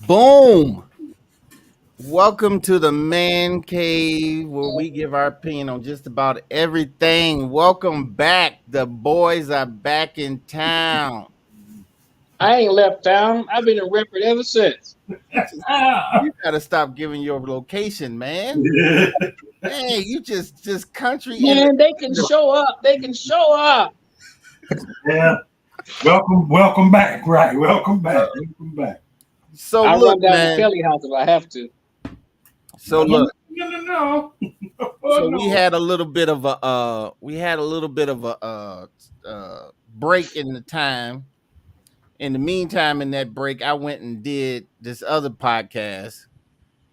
Boom! Welcome to the Man Cave where we give our opinion on just about everything. Welcome back. The boys are back in town. I ain't left town. I've been in Redford ever since. You gotta stop giving your location, man. Hey, you just country and Man, they can show up. They can show up. Yeah. Welcome back. Right. Welcome back. so I look, run down to man. Kelly house if I have to. So look. No. So we had a little bit of a break in the time. In the meantime, in that break, I went and did this other podcast,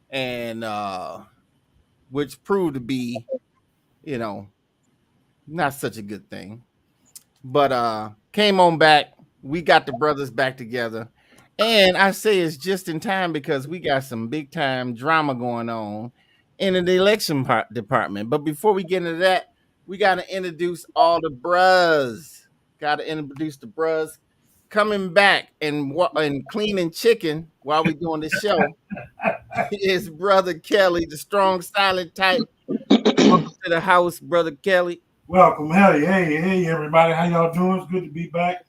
and which proved to be, you know, not such a good thing. But came on back. We got the brothers back together. And I say it's just in time because we got some big time drama going on in the election department. But before we get into that, we got to introduce all the bros. Got to introduce the bros coming back and cleaning chicken while we doing the show. Is brother Kelly, the strong silent type. Welcome to the house, brother Kelly. Welcome. Hey, everybody. How y'all doing? It's good to be back.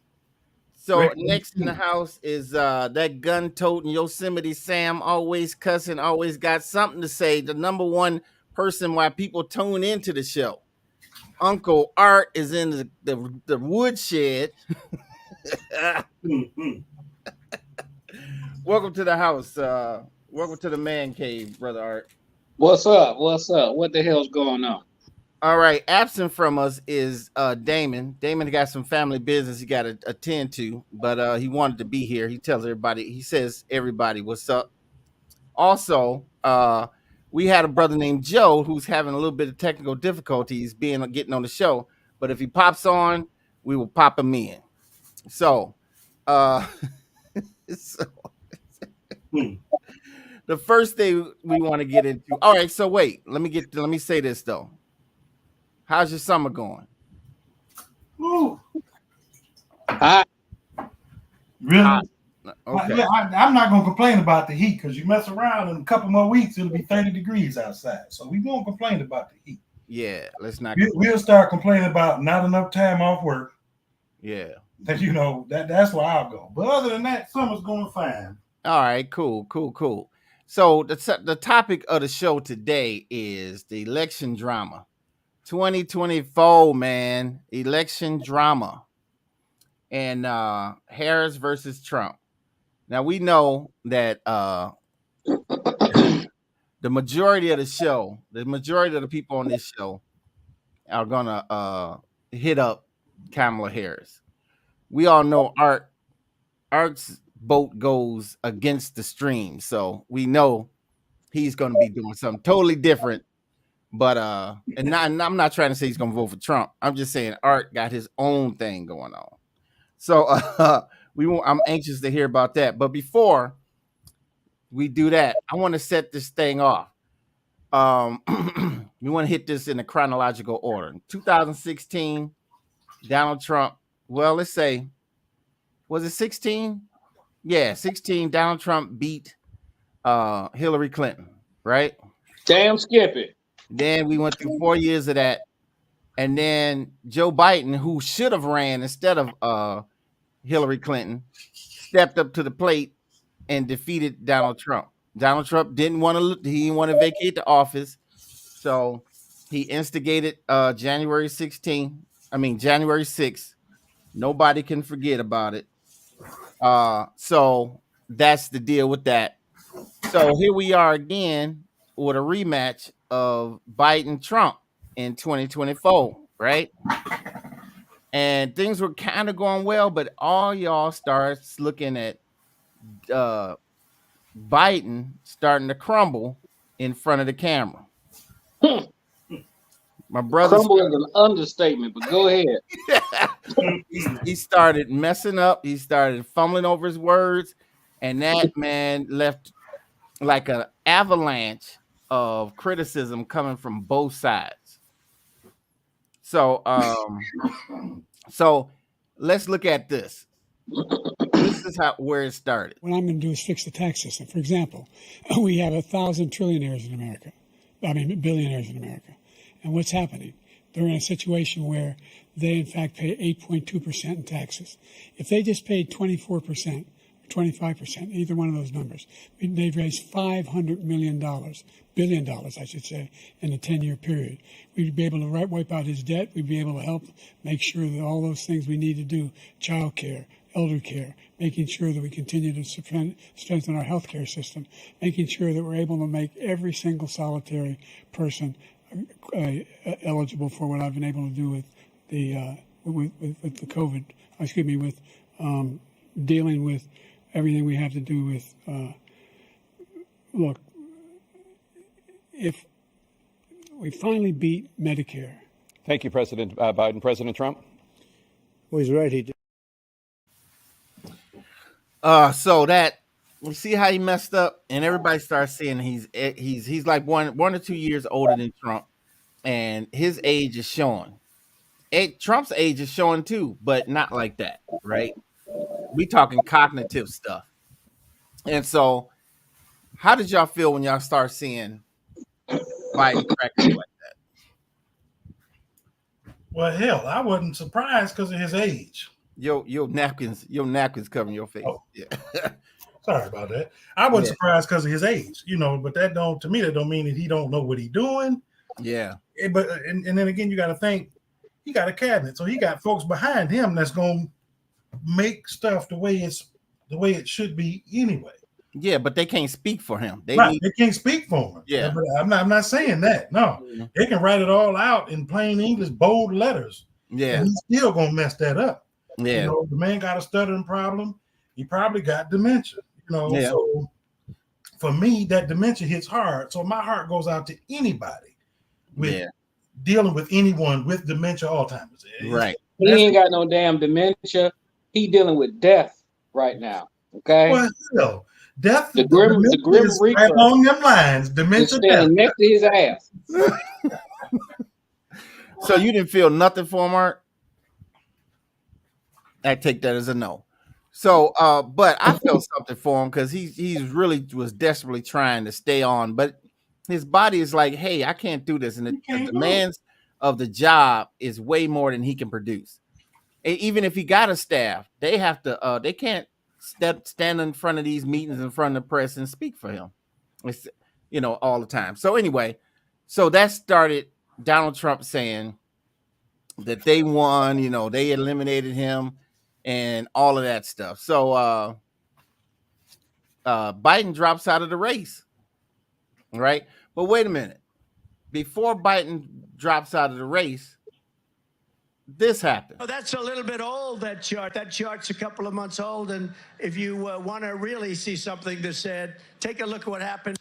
So Great. next in the house is that gun toting Yosemite Sam, always cussing, always got something to say. The number one person why people tune into the show. Uncle Art is in the woodshed. Welcome to the house. Welcome to the man cave, brother Art. What's up? What's up? What the hell's going on? All right, absent from us is Damon. Damon got some family business he got to attend to, but he wanted to be here. He tells everybody, he says, everybody, what's up? Also, we had a brother named Joe who's having a little bit of technical difficulties getting on the show, but if he pops on, we will pop him in. So, so the first thing we want to get into. All right, so wait, let me say this though. How's your summer going? Ooh. Hot. Really? Okay. I'm not going to complain about the heat because you mess around in a couple more weeks, it'll be 30 degrees outside. So we won't complain about the heat. Yeah, let's not. We'll start complaining about not enough time off work. Yeah. That's where I'll go. But other than that, summer's going fine. All right, cool. So the topic of the show today is the election drama. 2024, man, election drama. And Harris versus Trump. Now we know that the majority of the people on this show are gonna hit up Kamala Harris. We all know Art's boat goes against the stream, so we know he's gonna be doing something totally different. But and I'm not trying to say he's gonna vote for Trump. I'm just saying Art got his own thing going on. So I'm anxious to hear about that. But before we do that, I want to set this thing off. We want to hit this in a chronological order. In 2016, Donald Trump, well, let's say, was it 16? Yeah, 16, Donald Trump beat Hillary Clinton, right? Damn skip it. Then we went through 4 years of that. And then Joe Biden, who should have ran instead of Hillary Clinton, stepped up to the plate and defeated Donald Trump. Donald Trump didn't want to vacate the office, so he instigated January 6th. Nobody can forget about it. So that's the deal with that. So here we are again with a rematch of Biden Trump in 2024, right? And things were kind of going well, but all y'all starts looking at Biden starting to crumble in front of the camera. My brother Crumble is an understatement, but go ahead. he started messing up. He started fumbling over his words, and that man left like an avalanche of criticism coming from both sides. So, so let's look at this. this is where it started. What I'm going to do is fix the tax system. For example, we have 1,000 trillionaires in America. Billionaires in America. And what's happening? They're in a situation where they, in fact, pay 8.2% in taxes. If they just paid 24%, 25%, either one of those numbers, they've raised $500 million, billion dollars, I should say, in a 10-year period. We'd be able to wipe out his debt. We'd be able to help make sure that all those things we need to do, child care, elder care, making sure that we continue to strengthen our healthcare system, making sure that we're able to make every single solitary person eligible for what I've been able to do with the COVID. With dealing with everything we have to do with. Look, if we finally beat Medicare. Thank you, President Biden. President Trump. Well, he's ready. So that you see how he messed up, and everybody starts saying he's like one or 2 years older than Trump, and his age is showing. Trump's age is showing too, but not like that, right? We talking cognitive stuff. And so, how did y'all feel when y'all start seeing Biden cracking like that? Well, hell, I wasn't surprised because of his age. Your napkins covering your face. Oh. Yeah. Sorry about that. I wasn't surprised because of his age, but that don't mean that he don't know what he's doing. Yeah. But then again, you got to think he got a cabinet, so he got folks behind him that's gonna make stuff the way it should be anyway. Yeah, but they can't speak for him. They can't speak for him. Yeah, but I'm not saying that. No, they can write it all out in plain English, bold letters. Yeah, and he's still gonna mess that up. Yeah, the man got a stuttering problem. He probably got dementia. Yeah. So for me, that dementia hits hard. So my heart goes out to anybody with dealing with anyone with dementia, Alzheimer's. Right. He ain't got no damn dementia. He dealing with death right now. Okay. Well, hell, death. The grim reaper right on them lines. Dementia. Standing next to his ass. So you didn't feel nothing for him, Art? I take that as a no. So, but I felt something for him because he's really was desperately trying to stay on, but his body is like, hey, I can't do this, and the demands of the job is way more than he can produce. And even if he got a staff, they have to, they can't stand in front of these meetings in front of the press and speak for him, it's, all the time. So anyway, so that started Donald Trump saying that they won, they eliminated him and all of that stuff. So Biden drops out of the race, right? But wait a minute. Before Biden drops out of the race, this happened. Oh, that's a little bit old, that chart. That chart's a couple of months old. And if you want to really see something that's said, take a look at what happened.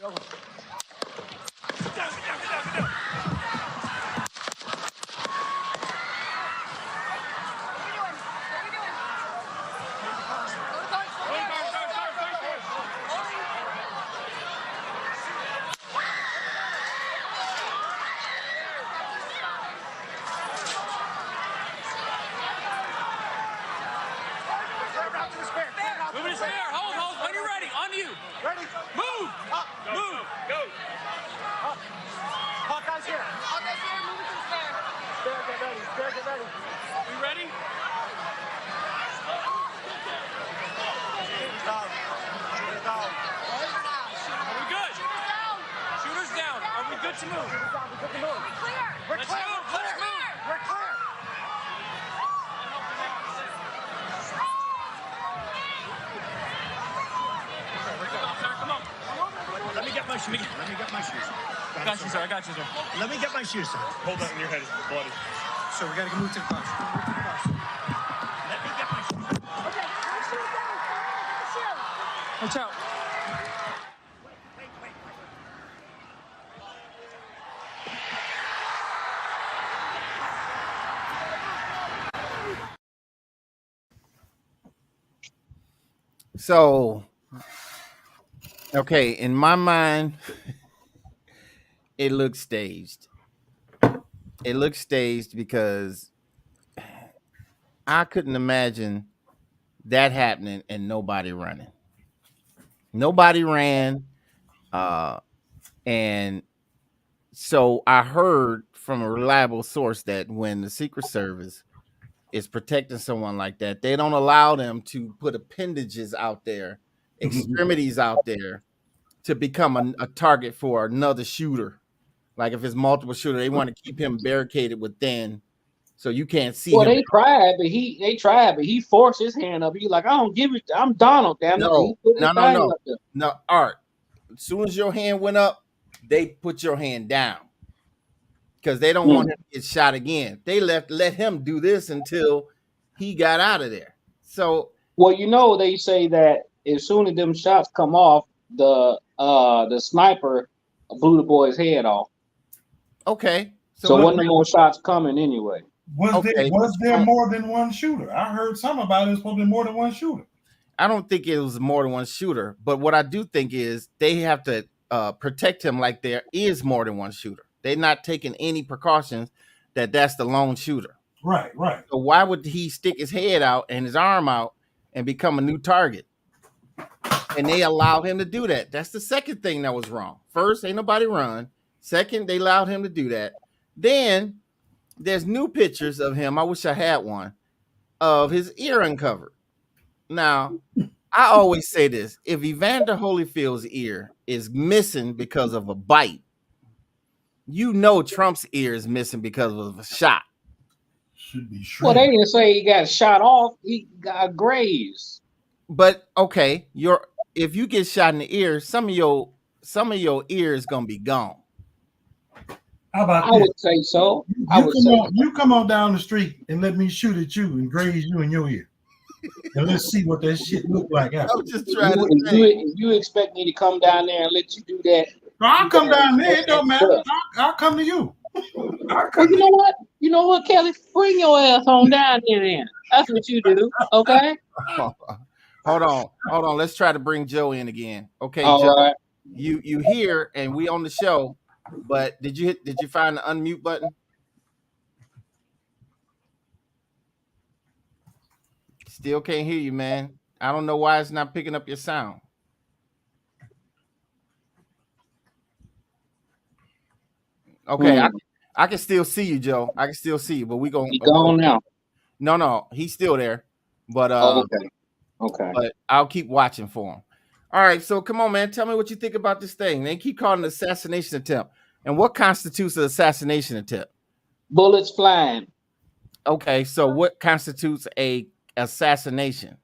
I got you, sir. Let me get my shoes, sir. Hold that in your head. It's bloody. So we got to move to the bus. Let me get my shoes. Okay, my shoes down. Watch out. So, okay, in my mind, it looks staged. It looks staged because I couldn't imagine that happening and nobody running. Nobody ran. And so I heard from a reliable source that when the Secret Service is protecting someone like that, they don't allow them to put appendages out there, extremities out there to become a target for another shooter. Like if it's multiple shooter, they want to keep him barricaded within so you can't see Well, him. they tried, but he forced his hand up. He like, I don't give it. I'm Donald, damn it. No, He put his thing up there. no, Art. As soon as your hand went up, they put your hand down because they don't want him to get shot again. They let him do this until he got out of there. So, Well, you know, they say that as soon as them shots come off, the sniper blew the boy's head off. okay. So wasn't no more shots coming anyway. Was there more than one shooter? I heard something about it was supposed to be more than one shooter. I don't think it was more than one shooter, but what I do think is they have to protect him like there is more than one shooter. They're not taking any precautions that that's the lone shooter. Right. So why would he stick his head out and his arm out and become a new target? And they allowed him to do that. That's the second thing that was wrong. First, ain't nobody run. Second, they allowed him to do that. Then there's new pictures of him. I wish I had one of his ear uncovered. Now, I always say this: if Evander Holyfield's ear is missing because of a bite, you know Trump's ear is missing because of a shot. Should be sure. Well, they didn't say he got shot off. He got grazed. But okay, if you get shot in the ear, some of your ear is gonna be gone. How about I this? would say so. You come on down the street and let me shoot at you and graze you in your ear. And let's see what that shit look like after. I'm just trying to say. You expect me to come down there and let you do that? I'll come down there. It don't matter. I'll come to you. Well, you know what? You know what, Kelly? Bring your ass on down there then. That's what you do, okay? Hold on. Let's try to bring Joe in again. Okay, All Joe. right. You here and we on the show, but did you find the unmute button? Still can't hear you, man. I don't know why it's not picking up your sound. Okay, I can still see you, Joe. I can still see you, but we gonna He gone now. No, he's still there. But Okay. But I'll keep watching for him. All right, so come on, man. Tell me what you think about this thing. They keep calling it an assassination attempt. And what constitutes an assassination attempt? Bullets flying. Okay, so what constitutes a assassination?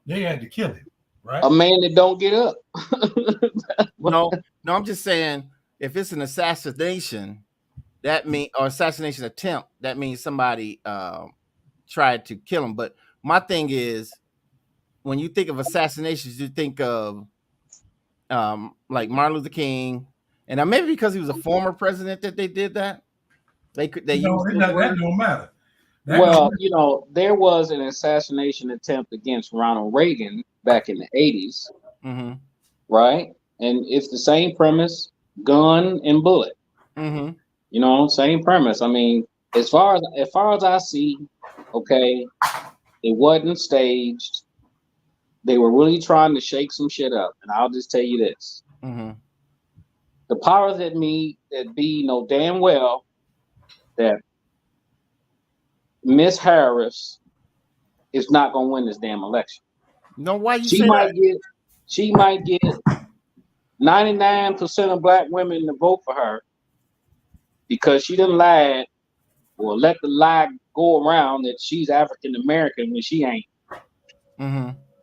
They had to kill him, right? A man that don't get up. No, I'm just saying if it's an assassination, that mean or assassination attempt, that means somebody tried to kill him. But my thing is, when you think of assassinations, you think of like Martin Luther King, and maybe because he was a former president that they did that. They that don't matter. You know, there was an assassination attempt against Ronald Reagan back in the 80s, right? And it's the same premise, gun and bullet. You know, same premise. I mean, as far as I see, okay, it wasn't staged. They were really trying to shake some shit up. And I'll just tell you this. The powers that be know damn well that Miss Harris is not going to win this damn election. No, why you she say might that? get she might get 99% of black women to vote for her because she didn't lie or let the lie go around that she's African American when she ain't.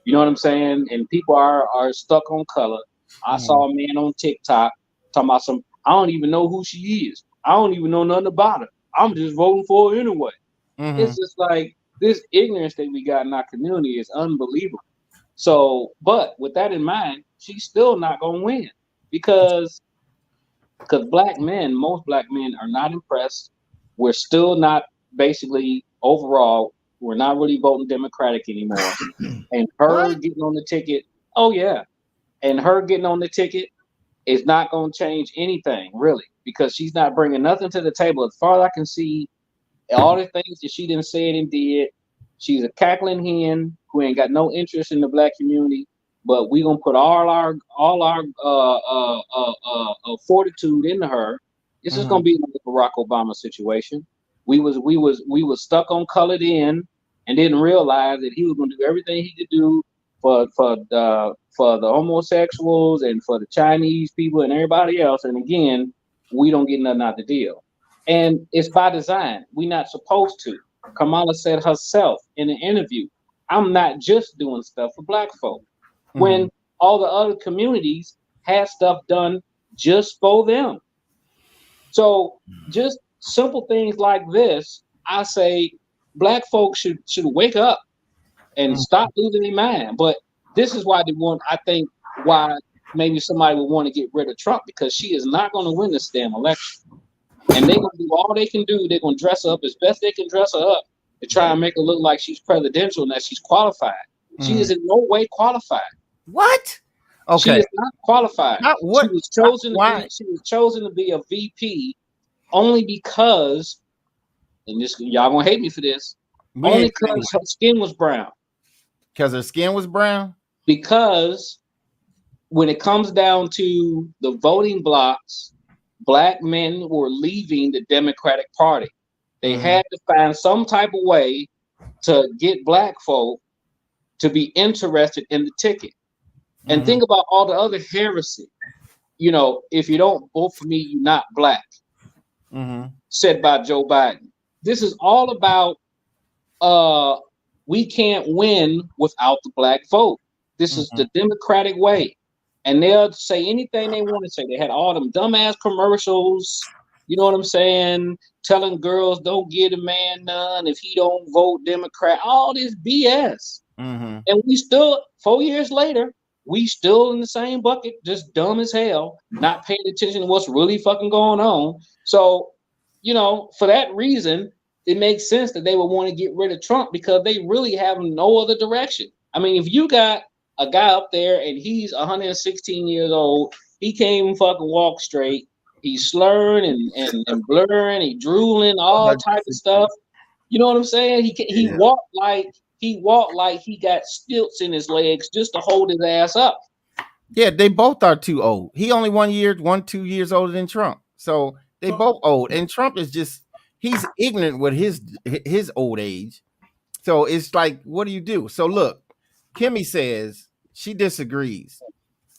You know what I'm saying? And people are stuck on color. I saw a man on TikTok talking about I don't even know who she is. I don't even know nothing about her. I'm just voting for her anyway. It's just like this ignorance that we got in our community is unbelievable. So, but with that in mind, she's still not going to win because most black men are not impressed. We're still not basically overall, we're not really voting Democratic anymore. And her getting on the ticket, and her getting on the ticket is not going to change anything really because she's not bringing nothing to the table. As far as I can see, all the things that she didn't say and did, She's a cackling hen who ain't got no interest in the black community. But we gonna put all our fortitude into her. This is gonna be like the Barack Obama situation. We was stuck on colored in and didn't realize that he was gonna do everything he could do for the homosexuals and for the Chinese people and everybody else. And again, we don't get nothing out the deal. And it's by design. We're not supposed to. Kamala said herself in an interview, I'm not just doing stuff for black folk. When all the other communities had stuff done just for them. So just simple things like this, I say black folks should wake up and stop losing their mind. But this is why I think why maybe somebody would want to get rid of Trump, because she is not going to win this damn election. And they're going to do all they can do. They're going to dress her up as best they can dress her up to try and make her look like she's presidential and that she's qualified. She is in no way qualified. What? Okay. She is not qualified. What? She was chosen to be a VP only because, and this y'all gonna hate me for this, only because her skin was brown. Because her skin was brown? Because when it comes down to the voting blocks, black men were leaving the Democratic Party. They had to find some type of way to get black folk to be interested in the ticket. And think about all the other heresy. You know, if you don't vote for me, you're not black. Said by Joe Biden. This is all about we can't win without the black vote. This is the Democratic way. And they'll say anything they want to say. They had all them dumbass commercials, you know what I'm saying? Telling girls don't give a man none if he don't vote Democrat. All this BS. And we still, 4 years later, we still in the same bucket, just dumb as hell, not paying attention to what's really fucking going on. So, you know, for that reason, it makes sense that they would want to get rid of Trump because they really have no other direction. I mean, if you got a guy up there and he's 116 years old, he can't even fucking walk straight. He's slurring and blurring, he drooling, all type of stuff. You know what I'm saying? He walked like he got stilts in his legs just to hold his ass up. Yeah, they both are too old. He only 2 years older than Trump. So they both old. And Trump is just, he's ignorant with his old age. So it's like, what do you do? So look, Kimmy says she disagrees.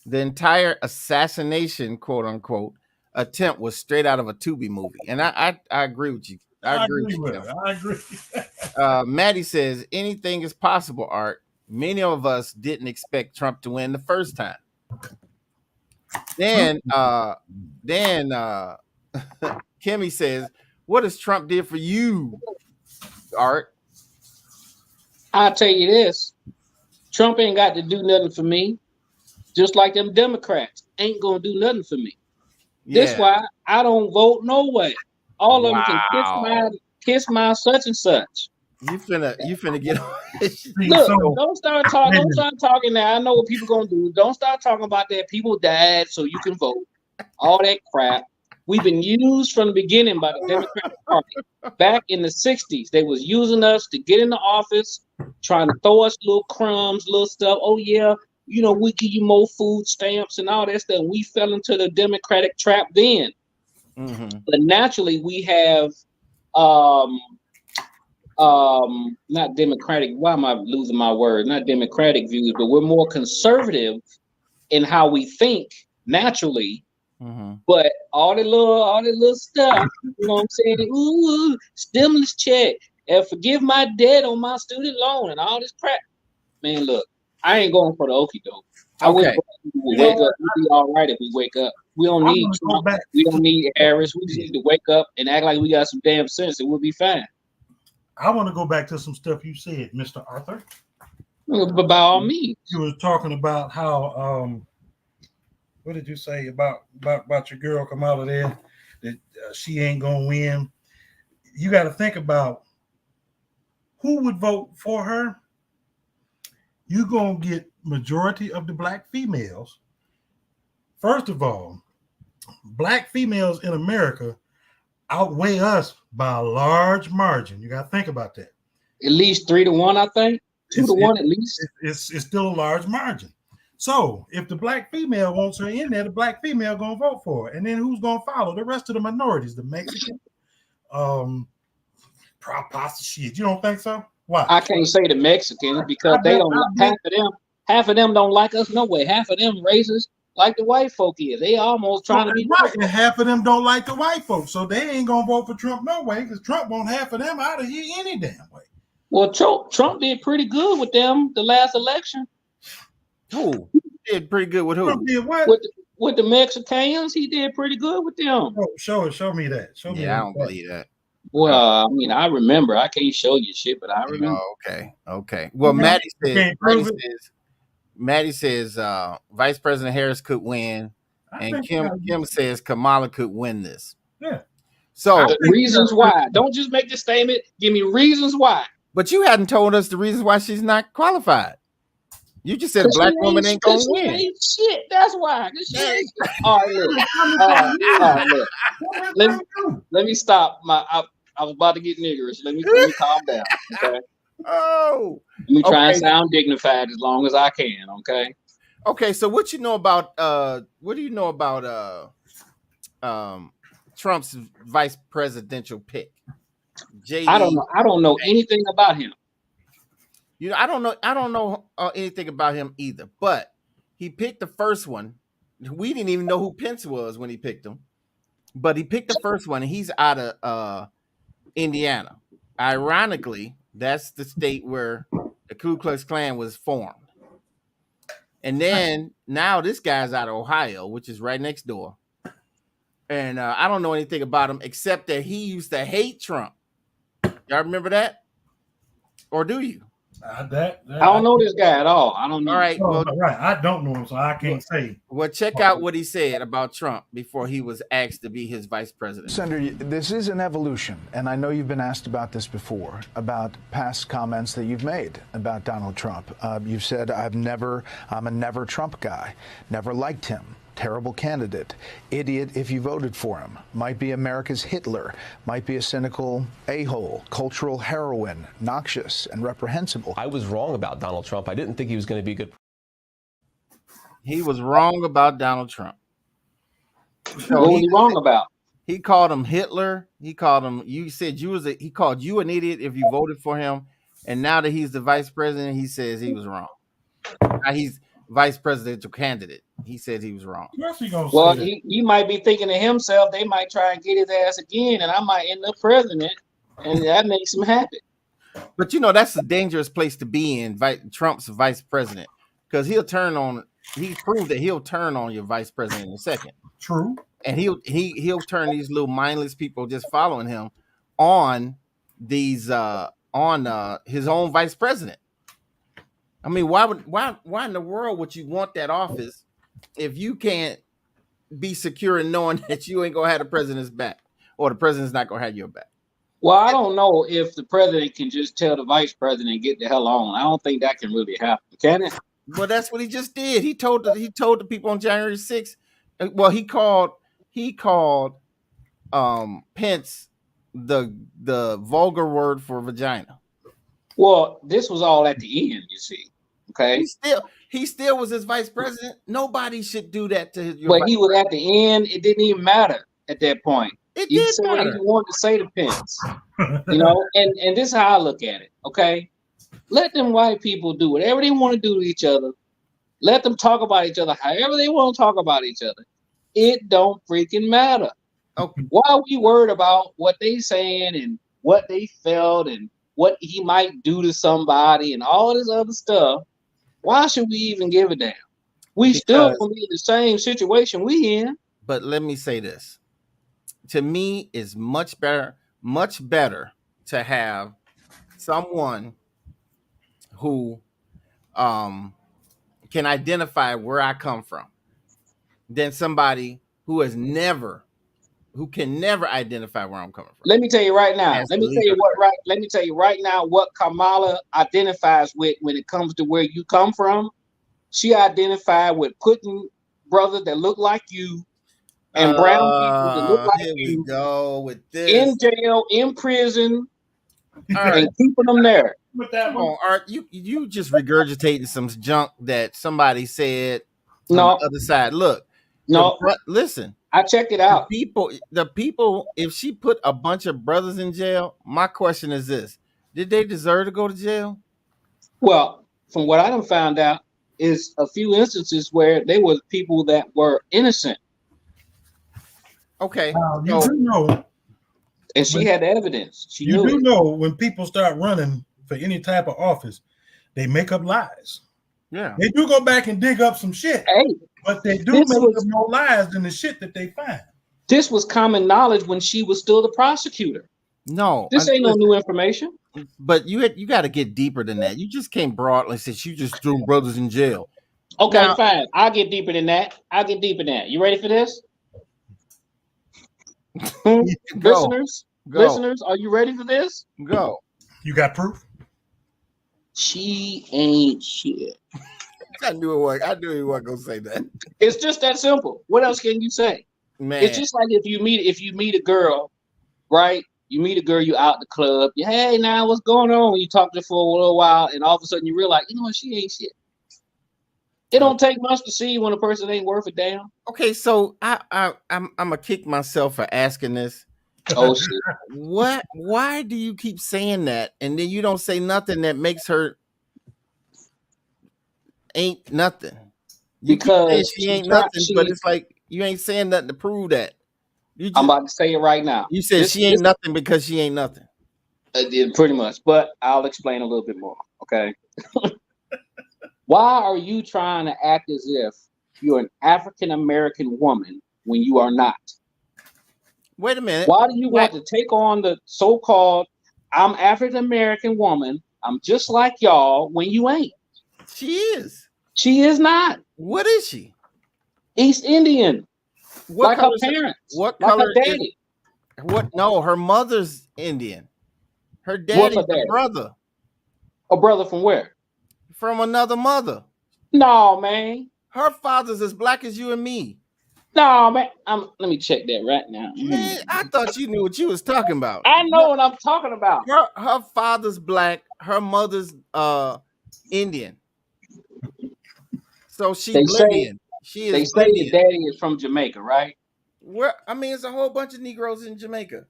The entire assassination, quote unquote, attempt was straight out of a Tubi movie. And I agree with you. I agree with you. I agree. Maddie says anything is possible, Art. Many of us didn't expect Trump to win the first time. Then Kimmy says, what has Trump did for you, Art? I'll tell you this. Trump ain't got to do nothing for me. Just like them Democrats ain't gonna do nothing for me. Yeah. That's why I don't vote no way. All of them can kiss my such and such. You finna get Look, don't start talking now. I know what people gonna do. Don't start talking about that. People died so you can vote. All that crap. We've been used from the beginning by the Democratic Party. Back in the 60s, they was using us to get in the office, trying to throw us little crumbs, little stuff. Oh yeah, you know, we give you more food stamps and all that stuff. We fell into the Democratic trap then. But naturally we have not democratic, why am I losing my word? Not democratic views, but we're more conservative in how we think naturally. But all the little stuff, you know what I'm saying? Ooh, stimulus check and forgive my debt on my student loan and all this crap. Man, look, I ain't going for the okie doke. I wish we wake up. We'll be all right if we wake up. We don't need Trump. We don't need Harris. We just need to wake up and act like we got some damn sense and we'll be fine. I want to go back to some stuff you said, Mr. Arthur. But by all means. You were talking about how, what did you say about your girl Kamala there, that she ain't going to win? You got to think about who would vote for her. You're going to get majority of the black females. First of all, black females in America outweigh us by a large margin. You got to think about that. At least 3-1, I think. 2-1 at least. It's still a large margin. So if the black female wants her in there, the black female gonna vote for her. And then who's gonna follow? The rest of the minorities, the Mexican, pasta shit. You don't think so? Why? I can't say the Mexicans because they don't half of them don't like us no way. Half of them racist like the white folk is. They almost trying to be right. And half of them don't like the white folks. So they ain't gonna vote for Trump no way, because Trump want half of them out of here any damn way. Well, Trump did pretty good with them the last election. Who did pretty good with who? Trump did what? With the Mexicans, he did pretty good with them. Oh, show me that. Show me. Yeah, I don't believe that. Well, I mean, I remember. I can't show you shit, but I remember. Oh, okay. Well, Maddie says Vice President Harris could win, and Kim says Kamala could win this. Yeah. So reasons why? Don't just make the statement. Give me reasons why. But you hadn't told us the reasons why she's not qualified. You just said a black woman ain't gonna win. Shit, that's why. All right, look. Let me stop. I was about to get niggerish. Let me calm down. Okay. Oh. Let me try and sound dignified as long as I can. Okay. Okay. So what do you know about Trump's vice presidential pick? JD. I don't know anything about him. You know, I don't know anything about him either. But he picked the first one. We didn't even know who Pence was when he picked him, but he picked the first one, and he's out of Indiana. Ironically, that's the state where the Ku Klux Klan was formed. And then now this guy's out of Ohio, which is right next door. And I don't know anything about him except that he used to hate Trump. Y'all remember that? Or do you? I don't know this guy at all. I don't know. All right. Well, right. I don't know him, so I can't say. Well, check out what he said about Trump before he was asked to be his vice president. Senator, this is an evolution, and I know you've been asked about this before, about past comments that you've made about Donald Trump. You've said, I'm a never Trump guy, never liked him. Terrible candidate, idiot if you voted for him, might be America's Hitler, might be a cynical a-hole, cultural heroine, noxious and reprehensible. I was wrong about Donald Trump. I didn't think he was going to be good. He was wrong about Donald Trump. So what was he wrong about? He called him Hitler. He called him. You said he called you an idiot if you voted for him. And now that he's the vice president, he says he was wrong. Now he's vice presidential candidate. He said he was wrong. Well, he might be thinking to himself, they might try and get his ass again, and I might end up president, and that makes him happy. But you know, that's a dangerous place to be in, Trump's vice president, because he proved that he'll turn on your vice president in a second. True. And he'll turn these little mindless people just following him on these on his own vice president. I mean, why in the world would you want that office if you can't be secure in knowing that you ain't gonna have the president's back, or the president's not gonna have your back? Well, I don't know if the president can just tell the vice president get the hell on. I don't think that can really happen, can it? Well, that's what he just did. He told the people on January 6th. Well, he called Pence the vulgar word for vagina. Well, this was all at the end, you see. Okay. He still was his vice president. Nobody should do that to his. But he was at the end. It didn't even matter at that point. It you did said matter. what he wanted to say to Pence. You know, and this is how I look at it. Okay. Let them white people do whatever they want to do to each other. Let them talk about each other however they want to talk about each other. It don't freaking matter. Okay. Why are we worried about what they saying and what they felt and what he might do to somebody and all this other stuff? Why should we even give a damn? We still gonna be in the same situation we in. But let me say this. To me, it's much better to have someone who can identify where I come from than somebody who can never identify where I'm coming from. Let me tell you right now. Let me tell you right now what Kamala identifies with when it comes to where you come from. She identified with putting brothers that look like you and brown people that look like you go with this. in jail, in prison, All right. and keeping them there. Come on, Art. You just regurgitating some junk that somebody said on No, the other side. Look, no, listen. I checked it out. The people. If she put a bunch of brothers in jail, my question is this: did they deserve to go to jail? Well, from what I done found out, is a few instances where they were people that were innocent. Okay, you do know, and she had evidence. She you knew do it. know when people start running for any type of office, they make up lies. Yeah, they do go back and dig up some shit. Hey, but they do make up more lies than the shit that they find. This was common knowledge when she was still the prosecutor. No, this ain't no new information. But you got to get deeper than that. You just can't broadly say you just threw brothers in jail. Okay, fine. I'll get deeper than that. You ready for this? Listeners, are you ready for this? Go. You got proof? She ain't shit. I knew he wasn't gonna say that. It's just that simple. What else can you say? Man, it's just like if you meet a girl, right? You meet a girl, you out the club. Hey, now what's going on? You talk to her for a little while, and all of a sudden you realize, you know what, she ain't shit. It don't take much to see when a person ain't worth a damn. Okay, so I'm gonna kick myself for asking this. Oh shit! What? Why do you keep saying that, and then you don't say nothing that makes her ain't nothing? Because she ain't nothing, but it's like you ain't saying nothing to prove that. I'm about to say it right now. You said she ain't nothing because she ain't nothing. Pretty much, but I'll explain a little bit more. Okay. Why are you trying to act as if you're an African American woman when you are not? Wait a minute. Why do you want to take on the so-called I'm African American woman? I'm just like y'all when you ain't. She is. She is not. What is she? East Indian. What like her parents. What like color? Her daddy. No, her mother's Indian. Her daddy's a brother. A brother from where? From another mother. No, man. Her father's as black as you and me. No, man. Let me check that right now. Man, I thought you knew what you was talking about. I know what I'm talking about. Her father's black. Her mother's Indian. So she's Libyan. They say the daddy is from Jamaica, right? It's a whole bunch of Negroes in Jamaica.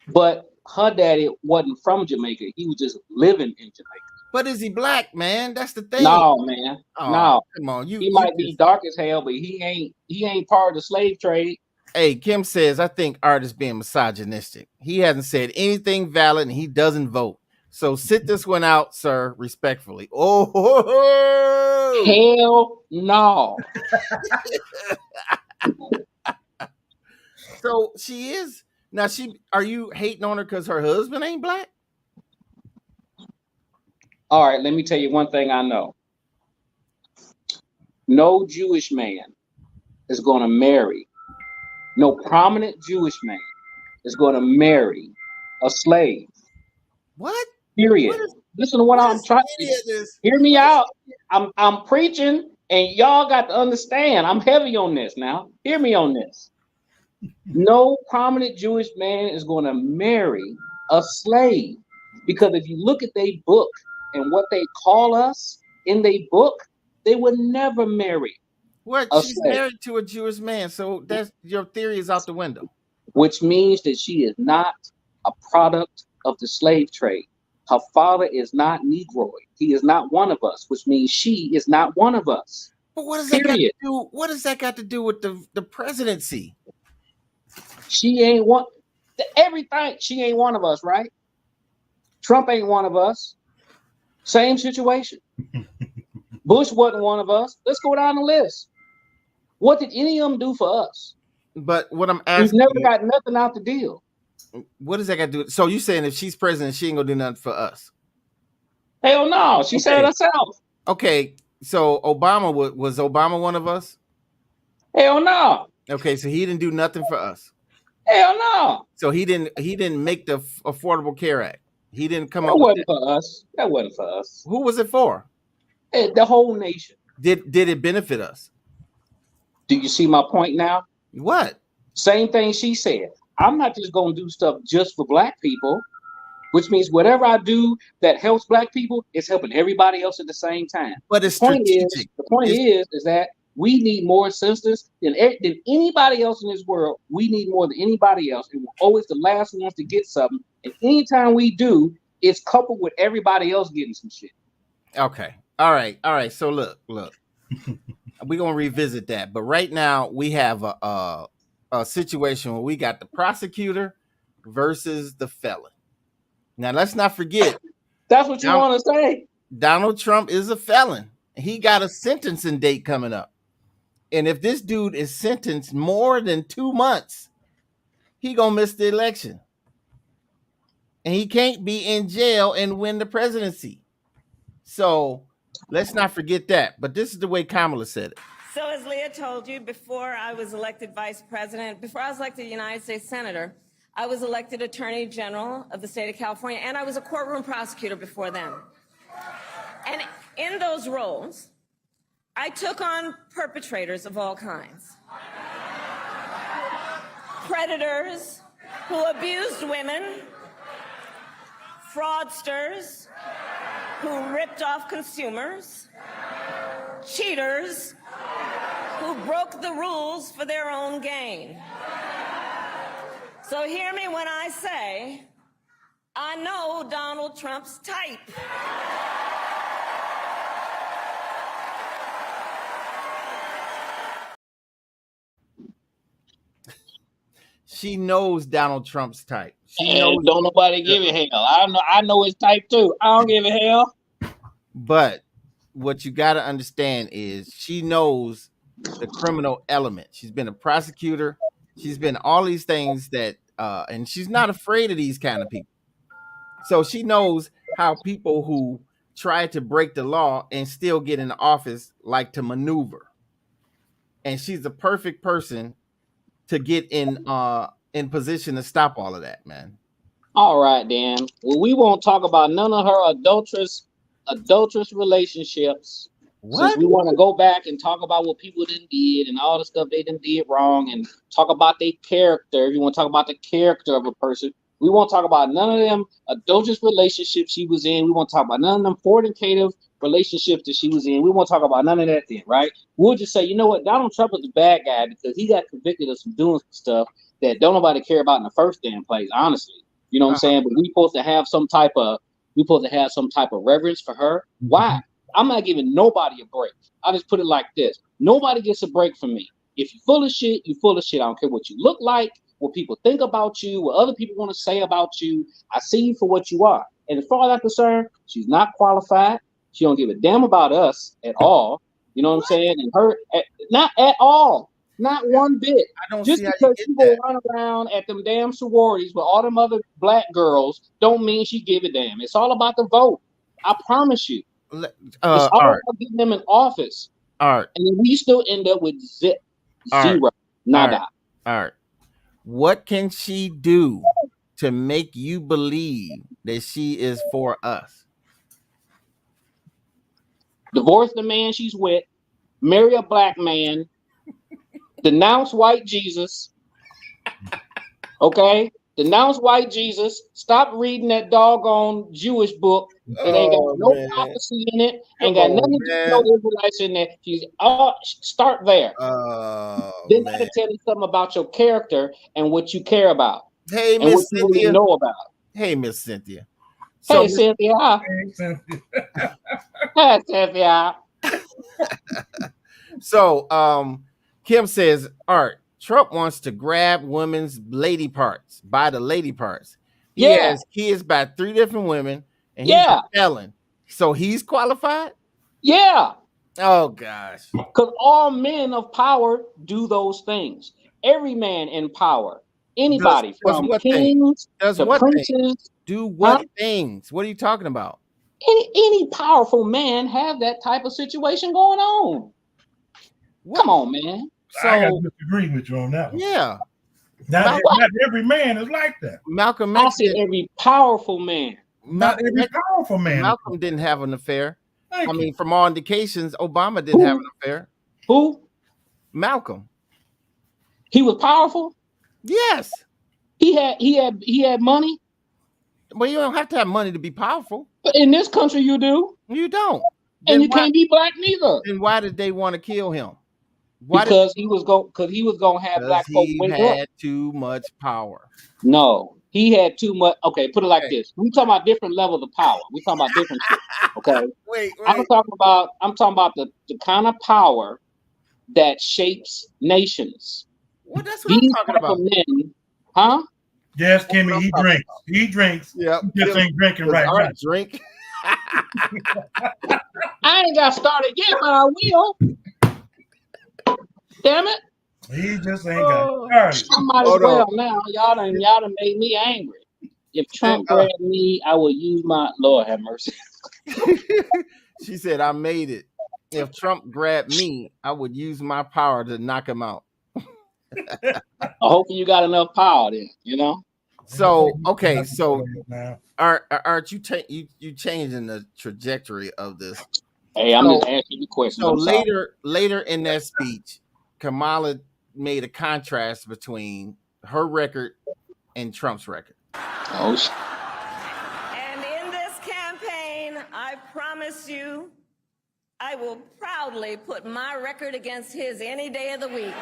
But her daddy wasn't from Jamaica. He was just living in Jamaica. But is he black, man? That's the thing. No, man. Oh, no. Come on. He might be dark as hell, but he ain't part of the slave trade. Hey, Kim says, I think Art is being misogynistic. He hasn't said anything valid and he doesn't vote. So sit this one out, sir, respectfully. Oh, hell no. So she is. Now, are you hating on her because her husband ain't black? All right, let me tell you one thing I know. No Jewish man is going to marry, no prominent Jewish man is going to marry a slave. What? Period. Listen to what I'm trying to hear me out. I'm preaching, and y'all got to understand. I'm heavy on this now. Hear me on this. No prominent Jewish man is going to marry a slave, because if you look at their book and what they call us in their book, they would never marry. What? She's married to a Jewish man, so that's your theory is out the window. Which means that she is not a product of the slave trade. Her father is not Negroid. He is not one of us, which means she is not one of us. But what does that got to do? What does that got to do with the presidency? She ain't one. Everything. She ain't one of us, right? Trump ain't one of us. Same situation. Bush wasn't one of us. Let's go down the list. What did any of them do for us? But what I'm asking, we've never got nothing out the deal. What does that got to do? So you saying if she's president, she ain't gonna do nothing for us? Hell no, she said it herself. Okay, so Obama was Obama one of us? Hell no. Okay, so he didn't do nothing for us. Hell no. So he didn't make the Affordable Care Act. He didn't come up. That wasn't for us. That wasn't for us. Who was it for? The whole nation. Did it benefit us? Do you see my point now? What? Same thing she said. I'm not just gonna do stuff just for black people, which means whatever I do that helps black people, it's helping everybody else at the same time. But it's The point strategic. is that we need more assistance than anybody else in this world. We need more than anybody else, and we're always the last ones to get something. And anytime we do, it's coupled with everybody else getting some shit. Okay. All right. So look. We're gonna revisit that, but right now we have a situation where we got the prosecutor versus the felon. Now let's not forget. That's what you want to say. Donald Trump is a felon. He got a sentencing date coming up, and if this dude is sentenced more than 2 months, he gonna miss the election, and he can't be in jail and win the presidency. So let's not forget that. But this is the way Kamala said it. So as Leah told you, before I was elected vice president, before I was elected United States Senator, I was elected Attorney General of the state of California, and I was a courtroom prosecutor before then. And in those roles, I took on perpetrators of all kinds. Predators who abused women, fraudsters who ripped off consumers, cheaters who broke the rules for their own gain. So hear me when I say, I know Donald Trump's type. She knows Donald Trump's type. Don't nobody give a hell. I know his type too. I don't give a hell. But what you got to understand is she knows the criminal element. She's been a prosecutor. She's been all these things that, and she's not afraid of these kind of people. So she knows how people who try to break the law and still get in office like to maneuver. And she's the perfect person to get in position to stop all of that, man. All right, Dan. Well, we won't talk about none of her adulterous relationships. What? Since we want to go back and talk about what people done did and all the stuff they done did wrong and talk about their character. If you want to talk about the character of a person, we won't talk about none of them adulterous relationships she was in. We won't talk about none of them fornicative relationships that she was in. We won't talk about none of that then, right? We'll just say, you know what, Donald Trump is a bad guy because he got convicted of some doing stuff that don't nobody care about in the first damn place, honestly. You know what I'm saying? But we supposed to have some type of reverence for her. Why? I'm not giving nobody a break. I'll just put it like this. Nobody gets a break from me. If you're full of shit, you're full of shit. I don't care what you look like, what people think about you, what other people want to say about you. I see you for what you are. And as far as I'm concerned, she's not qualified. She don't give a damn about us at all. You know what I'm saying? And her, not at all. Not one bit. I don't just see how because you she get go run around at them damn sororities with all them other black girls don't mean she give a damn. It's all about the vote. I promise you. It's all about getting them in office. Art. And then we still end up with zero. Nada. Art. What can she do to make you believe that she is for us? Divorce the man she's with, marry a black man, denounce white Jesus. Okay? Denounce white Jesus. Stop reading that doggone Jewish book that ain't got no prophecy in it. Ain't got nothing to do with Israelites in there. Start there. Then I can tell you something about your character and what you care about. Hey, and Miss what you Cynthia. really know about. Hey, Miss Cynthia. Hey, Cynthia. Hey, Cynthia. So, Kim says, Art, Trump wants to grab women's lady parts, buy the lady parts. He has kids by 3 different women, and he's a felon. So he's qualified? Yeah. Oh, gosh. Because all men of power do those things. Every man in power. Anybody from kings to princes. Do what things? What are you talking about? Any powerful man have that type of situation going on. What? Come on, man. So, I got to disagree with you on that one. Yeah. Not every man is like that. Malcolm X said every powerful man. Not every powerful man. Malcolm didn't have an affair. I mean, from all indications, Obama didn't have an affair. Who? Malcolm. He was powerful? Yes. He had money? Well, you don't have to have money to be powerful. But in this country, you do. You don't. And you can't be black neither. Then why did they want to kill him? Because he was gonna have black folk he wake had up. too much power. No, he had too much. Okay, put it like this: we talking about different levels of power. We talking about different shit. Okay. Wait. I'm talking about the kind of power that shapes nations. Well, that's what I'm talking about. Men, huh? Yes, Kimmy, he drinks. He drinks. Yeah, he just ain't drinking right now. Drink. I ain't got started yet, but I will. Damn it! He just ain't got started. I might as well now. Y'all done made me angry. If Trump grabbed me, I will use my Lord have mercy. She said, "I made it. If Trump grabbed me, I would use my power to knock him out." I hope you got enough power then, you know. So okay, so Art, you changing the trajectory of this. Hey, I'm just asking you questions. So later in that speech, Kamala made a contrast between her record and Trump's record. Oh shit. And in this campaign, I promise you, I will proudly put my record against his any day of the week.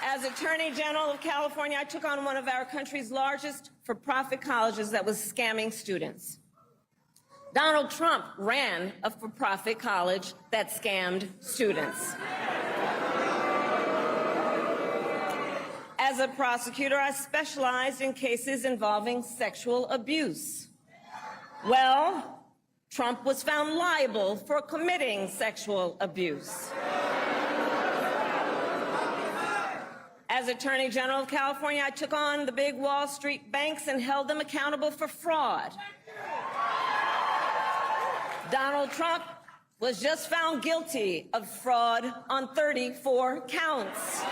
As Attorney General of California, I took on one of our country's largest for-profit colleges that was scamming students. Donald Trump ran a for-profit college that scammed students. As a prosecutor, I specialized in cases involving sexual abuse. Well, Trump was found liable for committing sexual abuse. As Attorney General of California, I took on the big Wall Street banks and held them accountable for fraud. Donald Trump was just found guilty of fraud on 34 counts.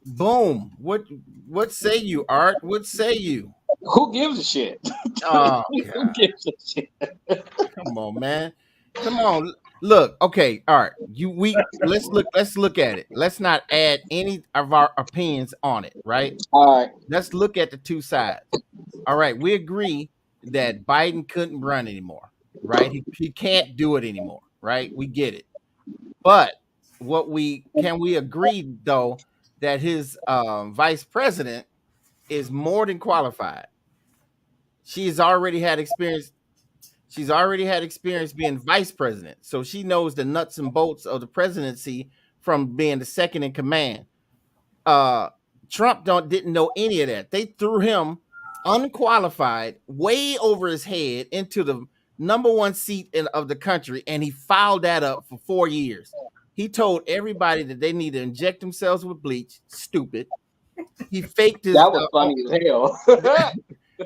Boom. What say you, Art? What say you? Who gives a shit? Oh, who gives a shit? Come on, man. Come on. Look, okay, all right. Let's look at it. Let's not add any of our opinions on it, right? All right. Let's look at the two sides. All right, we agree that Biden couldn't run anymore, right? He can't do it anymore, right? We get it. But can we agree though that his vice president is more than qualified? She's already had experience. She's already had experience being vice president, so she knows the nuts and bolts of the presidency from being the second in command. Trump didn't know any of that. They threw him unqualified, way over his head, into the number one seat of the country, and he fouled that up for 4 years. He told everybody that they need to inject themselves with bleach. Stupid. He faked his. That was funny as hell.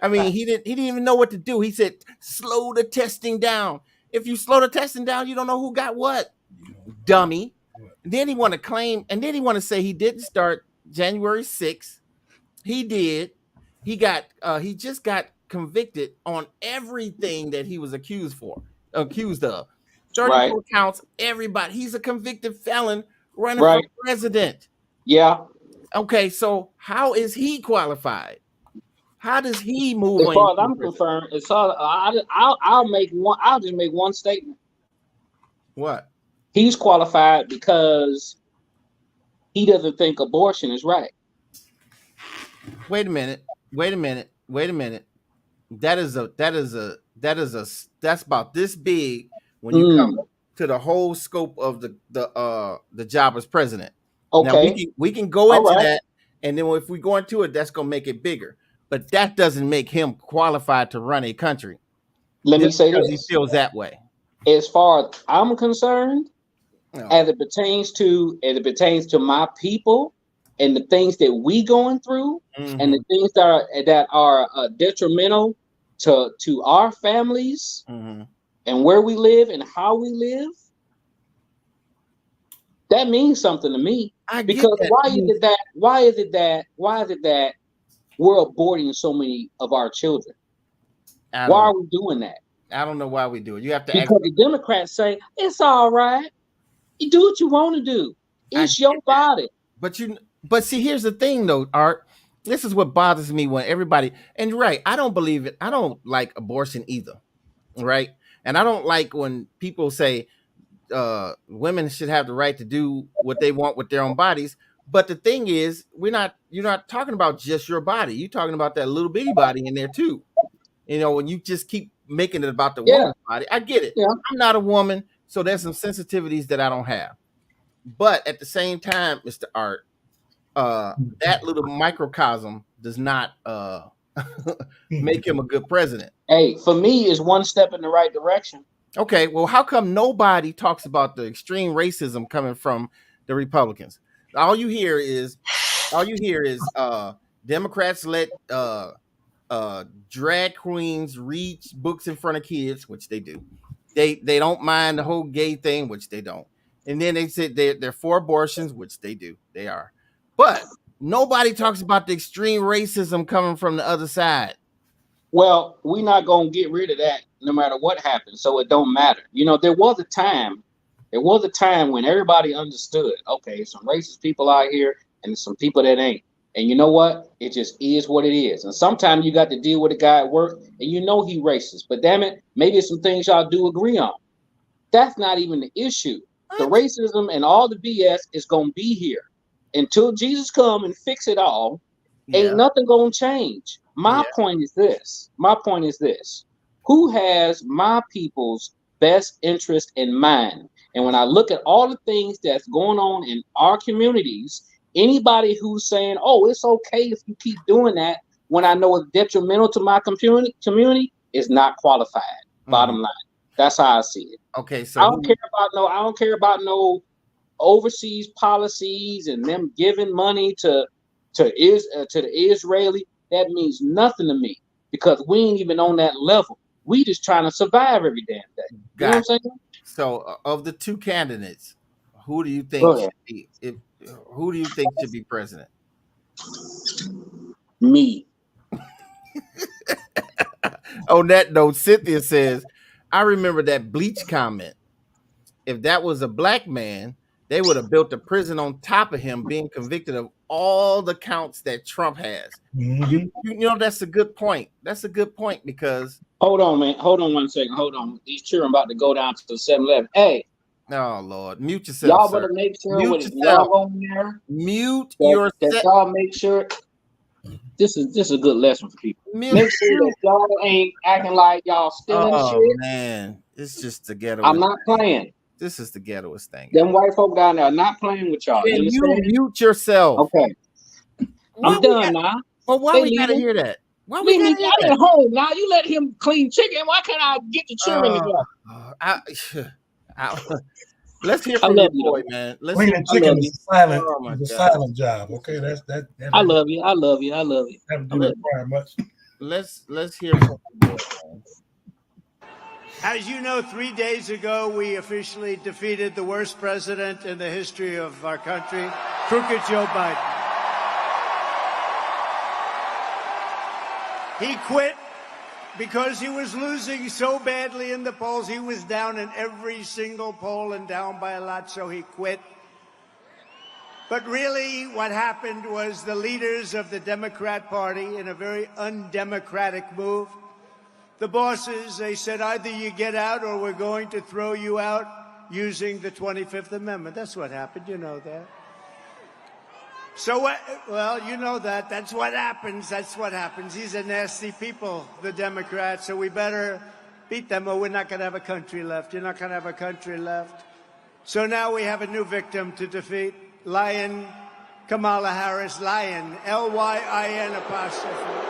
I mean, he didn't even know what to do. He said, slow the testing down. If you slow the testing down, you don't know who got what. Dummy. And then he want to claim, and then he want to say he didn't start January 6th. He did. He just got convicted on everything that he was accused of. 34 counts, everybody. He's a convicted felon running for president. Yeah. Okay, so how is he qualified? How does he move? As far as I'm concerned, I'll just make one statement. What? He's qualified because he doesn't think abortion is right. Wait a minute. That's about this big when you come to the whole scope of the job as president. Okay. Now we can go into that, and then if we go into it, that's gonna make it bigger. But that doesn't make him qualified to run a country. Let me say this. He feels that way. As far as I'm concerned, as it pertains to my people and the things that we going through, and the things that are detrimental to our families and where we live and how we live, that means something to me. Because why is it that we're aborting so many of our children? Why are we doing that? I don't know why we do it. You have to because the Democrats say it's all right. You do what you want to do. It's your body. But see, here's the thing, though, Art. This is what bothers me when everybody, and you're right, I don't believe it. I don't like abortion either, right? And I don't like when people say women should have the right to do what they want with their own bodies. But the thing is, you're not talking about just your body. You're talking about that little bitty body in there too. You know, when you just keep making it about the woman's body. I get it. Yeah. I'm not a woman, so there's some sensitivities that I don't have. But at the same time, Mr. Art, that little microcosm does not make him a good president. Hey, for me, it's one step in the right direction. Okay, well, how come nobody talks about the extreme racism coming from the Republicans? All you hear is Democrats let drag queens read books in front of kids, which they do. They don't mind the whole gay thing, which they don't. And then they said they're for abortions, which they do. They are. But nobody talks about the extreme racism coming from the other side. Well, we're not going to get rid of that no matter what happens, so it don't matter. You know, there was a time when everybody understood, okay, some racist people out here and some people that ain't. And you know what? It just is what it is. And sometimes you got to deal with a guy at work and you know he racist. But damn it, maybe some things y'all do agree on. That's not even the issue. The racism and all the BS is going to be here. Until Jesus come and fix it all, ain't nothing going to change. My point is this. Who has my people's best interest in mind? And when I look at all the things that's going on in our communities, anybody who's saying, oh, it's okay if you keep doing that when I know it's detrimental to my community is not qualified. Bottom line. That's how I see it. Okay, so I don't care about no overseas policies and them giving money to the Israeli. That means nothing to me because we ain't even on that level. We just trying to survive every damn day. You know what I'm saying? So, of the two candidates, who do you think should be president? Me. On that note, Cynthia says, I remember that Bleach comment. If that was a black man, they would have built a prison on top of him being convicted of all the counts that Trump has. Mm-hmm. You know, that's a good point. That's a good point because... Hold on, man. Hold on 1 second. Hold on. These children about to go down to the 7-Eleven. Hey. Oh, Lord. Mute yourself, y'all sir. better make sure Mute with his yourself. love on there. Mute yourself. That y'all make sure... This is a good lesson for people. Make sure that y'all ain't acting like y'all stealing shit. Oh, man. It's just the ghetto. I'm not playing. This is the ghettoest thing. Them white folk down there are not playing with y'all. Can you mute yourself? Okay. I'm done now. Well, why we gotta hear that? Why we leave me at home now? You let him clean chicken. Why can't I get the children together? Let's hear from your boy, man. Cleaning chicken is a silent job. Okay, that's that. I love you. I love you. I love you. Haven't do that very much. Let's hear from your boy, man. As you know, 3 days ago, we officially defeated the worst president in the history of our country, crooked Joe Biden. He quit because he was losing so badly in the polls. He was down in every single poll and down by a lot, so he quit. But really, what happened was the leaders of the Democrat Party, in a very undemocratic move, the bosses, they said, either you get out or we're going to throw you out using the 25th Amendment. That's what happened. You know that. So, well, you know that. That's what happens. That's what happens. These are nasty people, the Democrats, so we better beat them or we're not going to have a country left. You're not going to have a country left. So now we have a new victim to defeat. Lion Kamala Harris. Lion. L-Y-I-N apostrophe.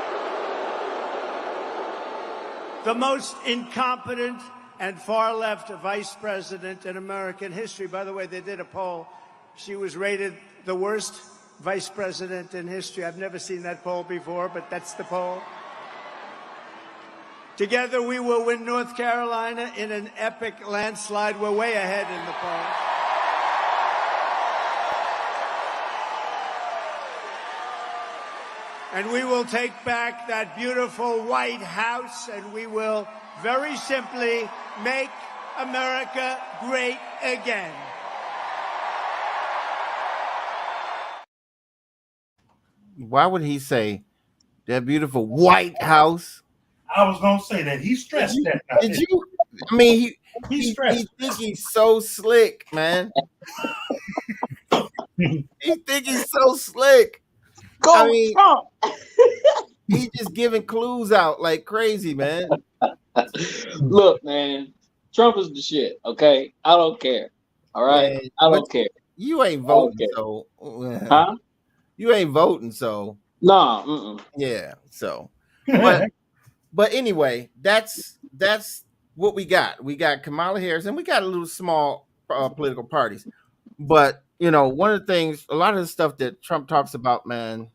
The most incompetent and far-left vice president in American history. By the way, they did a poll. She was rated the worst vice president in history. I've never seen that poll before, but that's the poll. Together, we will win North Carolina in an epic landslide. We're way ahead in the poll. and we will take back that beautiful White House, and we will very simply make America great again. Why would he say that beautiful White House? I was gonna say that he stressed that. Did you? I mean, he he stressed. think he's so slick, man. He think he's so slick. Go I mean, Trump. He just giving clues out like crazy, man. Look, man, Trump is the shit. Okay, I don't care. All right, Man, I don't care. You ain't voting, Okay. so Huh? you ain't voting, so Nah. Mm-mm. yeah. So, but anyway, that's what we got. We got Kamala Harris, and we got a little small political parties. But you know, one of the things, a lot of the stuff that Trump talks about, man,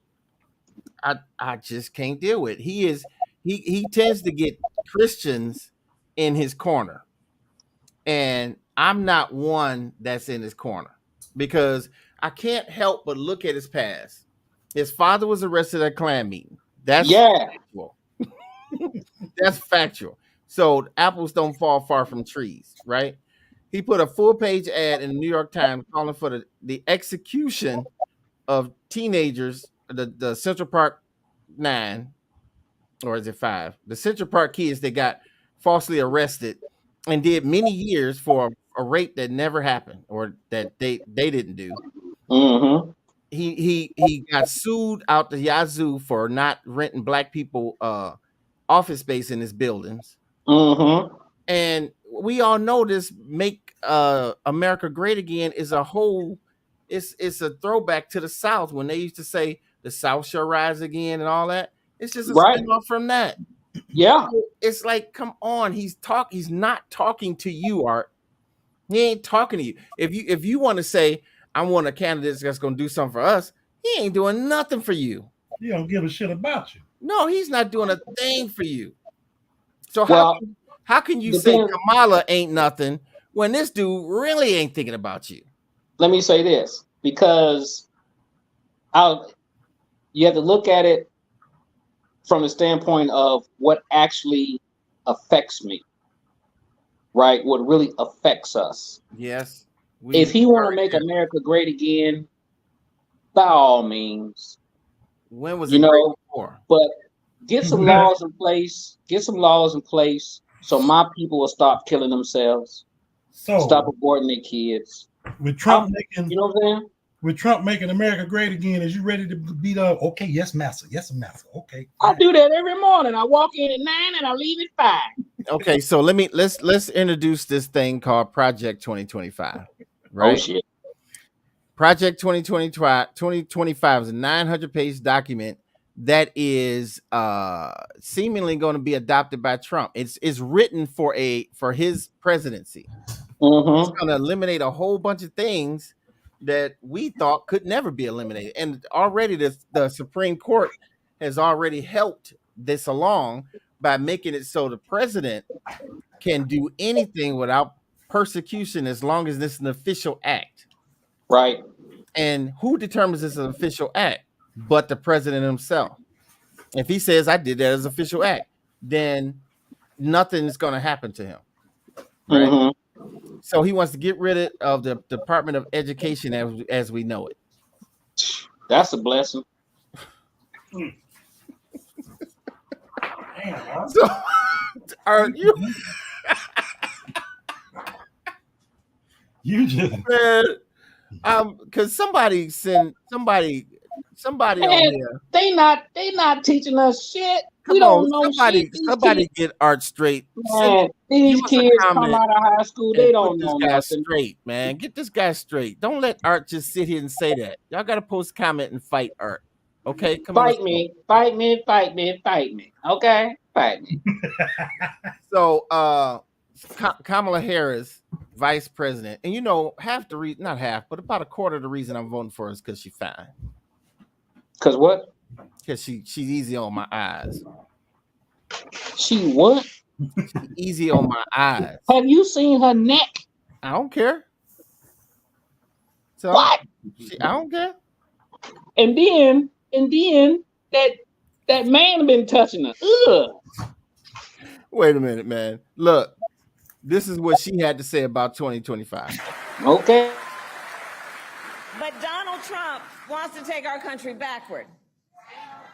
I just can't deal with. He tends to get Christians in his corner, and I'm not one that's in his corner because I can't help but look at his past. His father was arrested at a Klan meeting. That's factual. That's factual. So apples don't fall far from trees, right? He put a full-page ad in the New York Times calling for the execution of teenagers, the Central Park 9, or is it 5? The Central Park kids that got falsely arrested and did many years for a rape that never happened or that they didn't do. Mm-hmm. He got sued out the yazoo for not renting black people office space in his buildings. Mm-hmm. And we all know this Make America Great Again is a whole, it's a throwback to the South when they used to say the South shall rise again and all that. It's just a spin-off from that. Yeah. So it's like, come on, he's not talking to you, Art. He ain't talking to you. If you want to say, I want a candidate that's going to do something for us, he ain't doing nothing for you. He don't give a shit about you. No, he's not doing a thing for you. So how can you say Kamala ain't nothing when this dude really ain't thinking about you? Let me say this, because you have to look at it from the standpoint of what actually affects me, right? What really affects us. Yes. If he want to make America great again, by all means. When was it great before? But get some laws in place. Get some laws in place so my people will stop killing themselves. So stop aborting their kids. With Trump making, you know what I'm saying? With Trump making America great again, is you ready to beat up? Okay, yes, massa. Yes, massa. Okay. I do that every morning. I walk in at 9 and I leave at 5. Okay, so let's introduce this thing called Project 2025. Right? Oh shit. Project 2025 is a 900-page document that is seemingly going to be adopted by Trump. It's written for his presidency. Mm-hmm. It's going to eliminate a whole bunch of things that we thought could never be eliminated. And already the Supreme Court has already helped this along by making it so the president can do anything without persecution as long as this is an official act. Right. And who determines this is an official act but the president himself? If he says I did that as an official act, then nothing's going to happen to him. Right? Mm-hmm. So he wants to get rid of the Department of Education as we know it. That's a blessing. Damn, so are you? You just because somebody on here. They not teaching us shit. We don't know shit. Somebody get Art straight. Man, these kids come out of high school, they don't know nothing. Straight, man. Get this guy straight. Don't let Art just sit here and say that. Y'all got to post comment and fight Art. Okay, come on. Fight me. Okay, fight me. So, Kamala Harris, vice president, and you know, not half, but about a quarter of the reason I'm voting for her is because she's fine. Because what? Because she's easy on my eyes. She what? She's easy on my eyes. Have you seen her neck? I don't care. So what? I don't care. And then That man been touching her. Ugh. Wait a minute, man. Look, this is what she had to say about 2025. Okay. But Donald Trump wants to take our country backward.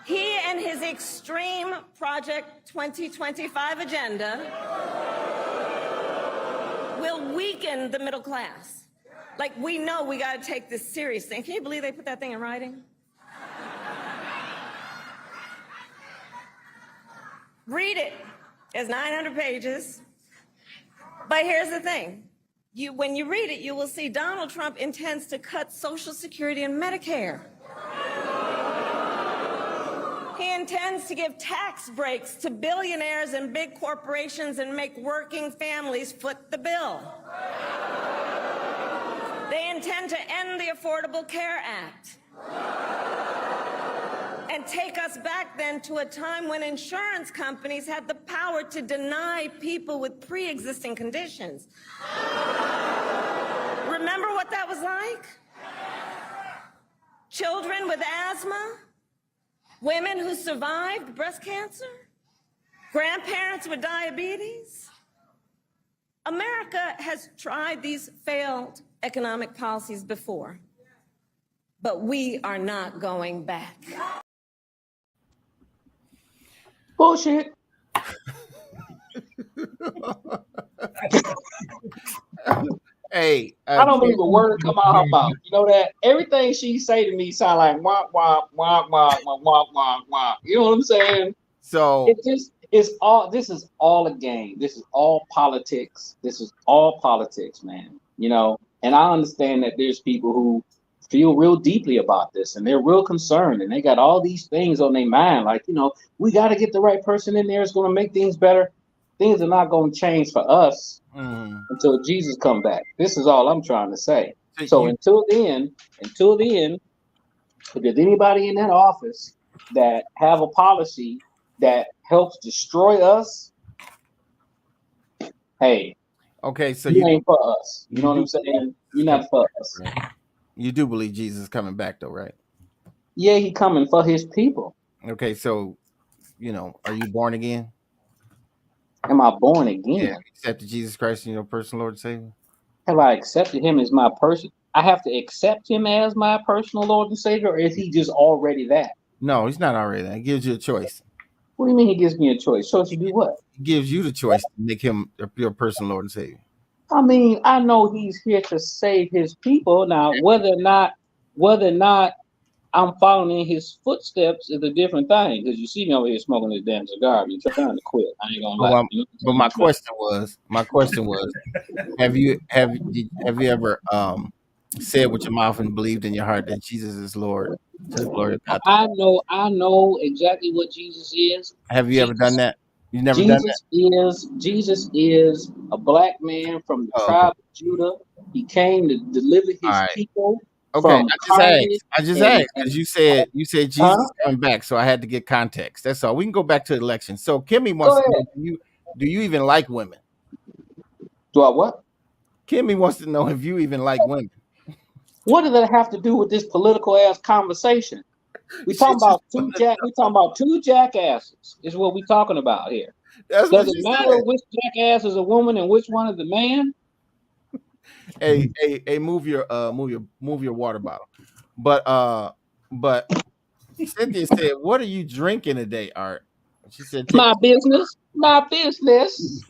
He and his extreme Project 2025 agenda will weaken the middle class. Like, we know we got to take this seriously. Can you believe they put that thing in writing? Read it. It's 900 pages. But here's the thing. When you read it, you will see Donald Trump intends to cut Social Security and Medicare. He intends to give tax breaks to billionaires and big corporations and make working families foot the bill. They intend to end the Affordable Care Act and take us back then to a time when insurance companies had the power to deny people with pre-existing conditions. Remember what that was like? Children with asthma, women who survived breast cancer, grandparents with diabetes. America has tried these failed economic policies before, but we are not going back. Bullshit. Hey, I don't believe a word come out her mouth. You know that? Everything she say to me sound like wah wah wah wah wah wah wah wah. You know what I'm saying? So it just is all. This is all a game. This is all politics. This is all politics, man. You know, and I understand that there's people who feel real deeply about this and they're real concerned and they got all these things on their mind. Like, you know, we got to get the right person in there. It's going to make things better. Things are not going to change for us until Jesus come back. This is all I'm trying to say. So until then, if there's anybody in that office that have a policy that helps destroy us, hey, okay, so you ain't for us. You know what I'm saying? You're not for us. You do believe Jesus is coming back, though, right? Yeah, he coming for his people. Okay, so, you know, are you born again? Am I born again? Yeah, accepted Jesus Christ as your personal Lord and Savior? Have I accepted him as my person? I have to accept him as my personal Lord and Savior, or is he just already that? No, he's not already that. He gives you a choice. What do you mean he gives me a choice? Choice to do what? He gives you the choice to make him your personal Lord and Savior. I mean, I know he's here to save his people. Now, whether or not I'm following in his footsteps is a different thing. Because you see me over here smoking this damn cigar. You're trying to quit. I ain't gonna lie. But my question was, have you ever said with your mouth and believed in your heart that Jesus is Lord? To the glory of God. I know exactly what Jesus is. Have you ever done that? You never done that? Jesus is a black man from the tribe of Judah. He came to deliver his people. Okay, I just asked because you said Jesus is coming back, so I had to get context. That's all. We can go back to the election. So Kimmy wants to know, do you even like women? Do I what? Kimmy wants to know if you even like women. What does that have to do with this political ass conversation? We talking about two jackasses. Is what we talking about here. Does it matter which jackass is a woman and which one is a man? Hey, move your water bottle. But Cynthia said, "What are you drinking today, Art?" She said, "My business, my business."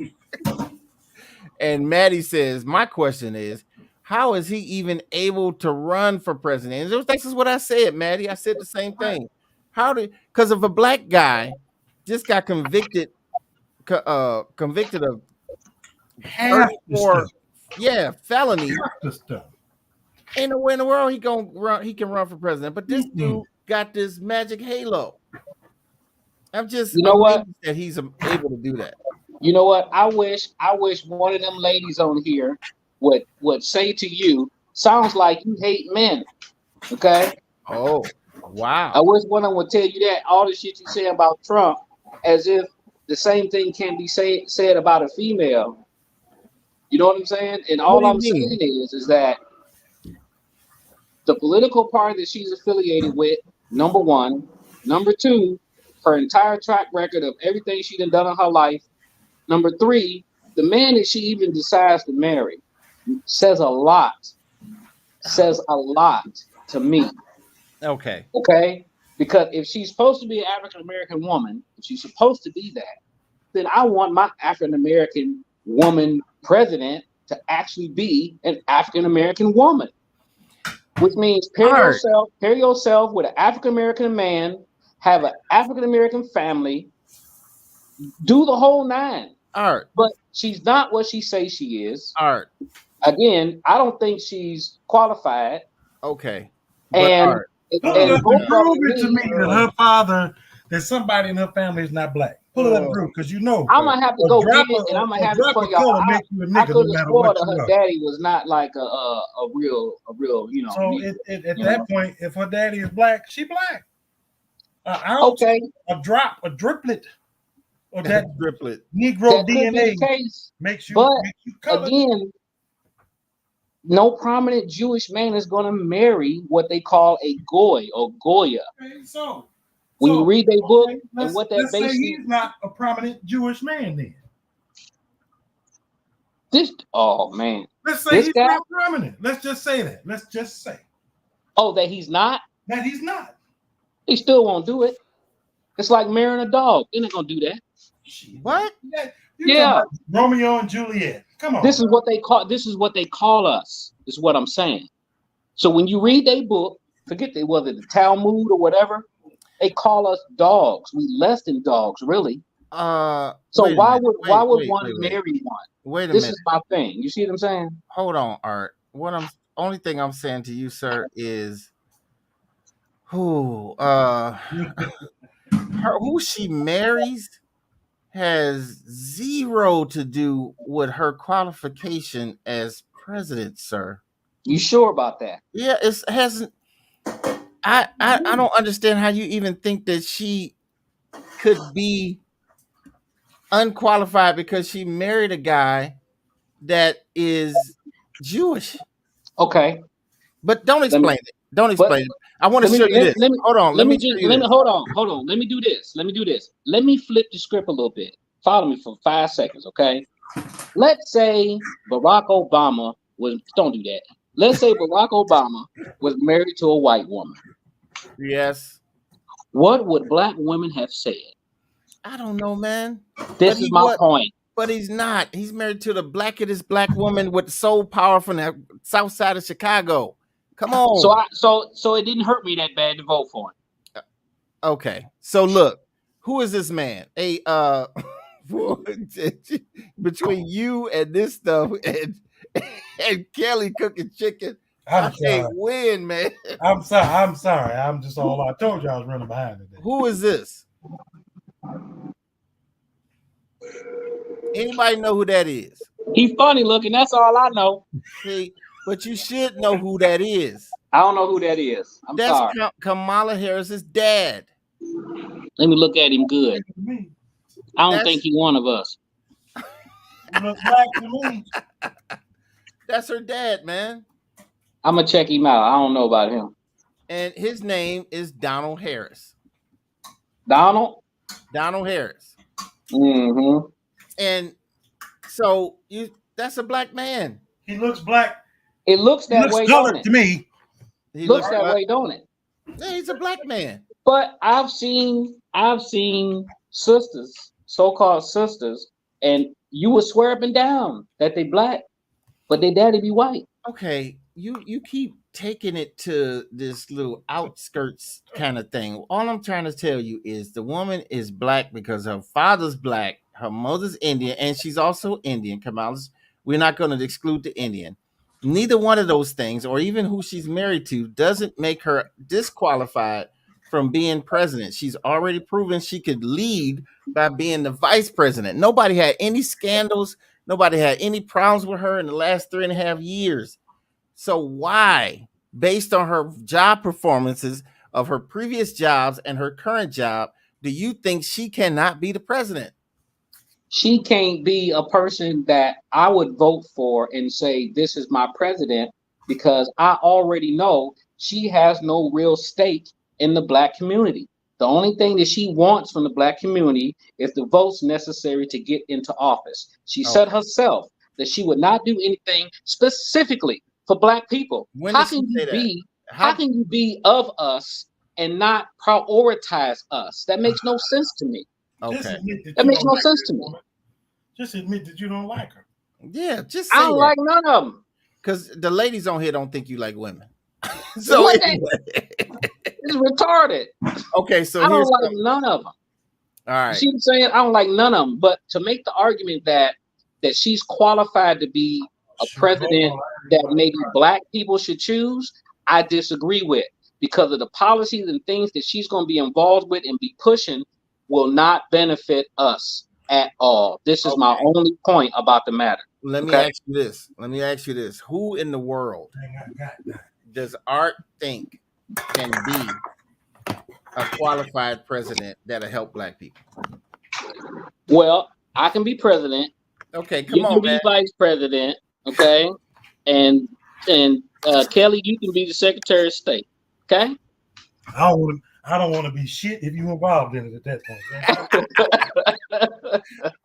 And Maddie says, "My question is, how is he even able to run for president?" And this is what I said, Maddie. I said the same thing. Because if a black guy just got convicted of 34 felony. Ain't no way in the world he can run for president. But this dude got this magic halo. I'm just what? That he's able to do that. You know what? I wish one of them ladies on here would say to you, sounds like you hate men. Okay? Oh, wow. I wish one of them would tell you that, all the shit you say about Trump, as if the same thing can be said about a female. You know what I'm saying? And all I'm saying is that the political party that she's affiliated with, number one. Number two, her entire track record of everything she done in her life. Number three, the man that she even decides to marry says a lot to me. Okay. Okay? Because if she's supposed to be an African-American woman, if she's supposed to be that, then I want my African-American woman president to actually be an African-American woman. Which means pair yourself with an African-American man, have an African-American family, do the whole nine. Art. But she's not what she says she is. Art. Again, I don't think she's qualified. Okay. And prove it to me that her father, that somebody in her family is not black. Pull it up, because you know. I'm gonna have to go get it, and I'm gonna have it for y'all. I could have sworn that her daddy was not like a real, you know. So at that point, if her daddy is black, she black. Okay. A driplet of that driplet Negro DNA makes you. But colored. again, no prominent Jewish man is going to marry what they call a goy or goya. Okay, when you read their book and what that let's say basically, he's not a prominent Jewish man then. Man. Let's say he's not prominent. Let's just say that. Let's just say. Oh, that he's not? That he's not. He still won't do it. It's like marrying a dog. They're not gonna do that. What? Yeah. Romeo and Juliet. Come on. This is what they call us, is what I'm saying. So when you read their book, forget whether the Talmud or whatever, they call us dogs. We less than dogs, really. So why would one marry one? Wait a minute. This is my thing. You see what I'm saying? Hold on, Art. Only thing I'm saying to you, sir, is who she marries has zero to do with her qualification as president, sir. You sure about that? Yeah, it hasn't. I don't understand how you even think that she could be unqualified because she married a guy that is Jewish. Okay. But don't explain it. Don't explain it. I want to show you this. Hold on. Let me hold on. Let me do this. Let me flip the script a little bit. Follow me for 5 seconds, okay? Let's say Barack Obama don't do that. Let's say Barack Obama was married to a white woman. Yes. What would black women have said? I don't know, man. This is my point. But he's not. He's married to the blackest black woman with soul power from the south side of Chicago. Come on. So it didn't hurt me that bad to vote for him. Okay. So look, who is this man? Between you and this stuff and Kelly cooking chicken, I can't win, man. I'm sorry. I'm just all I told you I was running behind it. Who is this? Anybody know who that is? He's funny looking. That's all I know. See, but you should know who that is. I don't know who that is. That's Kamala Harris's dad. Let me look at him good. I don't think he's one of us. That's her dad, man. I'm gonna check him out. I don't know about him. And his name is Donald Harris. Donald Harris. Mm-hmm. And so that's a black man. He looks black. It looks that way, don't it? To me. He looks that way, don't it? Yeah, he's a black man. But I've seen sisters, so-called sisters, and you would swear up and down that they black, but they daddy be white. Okay, you keep taking it to this little outskirts kind of thing. All I'm trying to tell you is the woman is black because her father's black, her mother's Indian, and she's also Indian. Kamala's, we're not going to exclude the Indian. Neither one of those things, or even who she's married to, doesn't make her disqualified from being president. She's already proven she could lead by being the vice president. Nobody had any scandals. Nobody had any problems with her in the last 3.5 years. So why, based on her job performances of her previous jobs and her current job, do you think she cannot be the president? She can't be a person that I would vote for and say, this is my president, because I already know she has no real stake in the black community. The only thing that she wants from the black community is the votes necessary to get into office. She said herself that she would not do anything specifically for black people. How can you be of us and not prioritize us? That makes no sense to me. Okay. That makes no sense to me. Just admit that you don't like her. Yeah, just say I don't like none of them. Because the ladies on here don't think you like women. So anyway. It's retarded. Okay, so I don't like none of them. All right. You see what I'm saying? I don't like none of them. But to make the argument that she's qualified to be a president that maybe black people should choose, I disagree with, because of the policies and things that she's going to be involved with and be pushing will not benefit us at all. This is my only point about the matter. Let me ask you this. Who in the world does Art think can be a qualified president that'll help black people? Well, I can be president. Okay, you can be vice president. Okay, and Kelly, you can be the Secretary of State. Okay. I don't want to be shit if you involved in it at that point.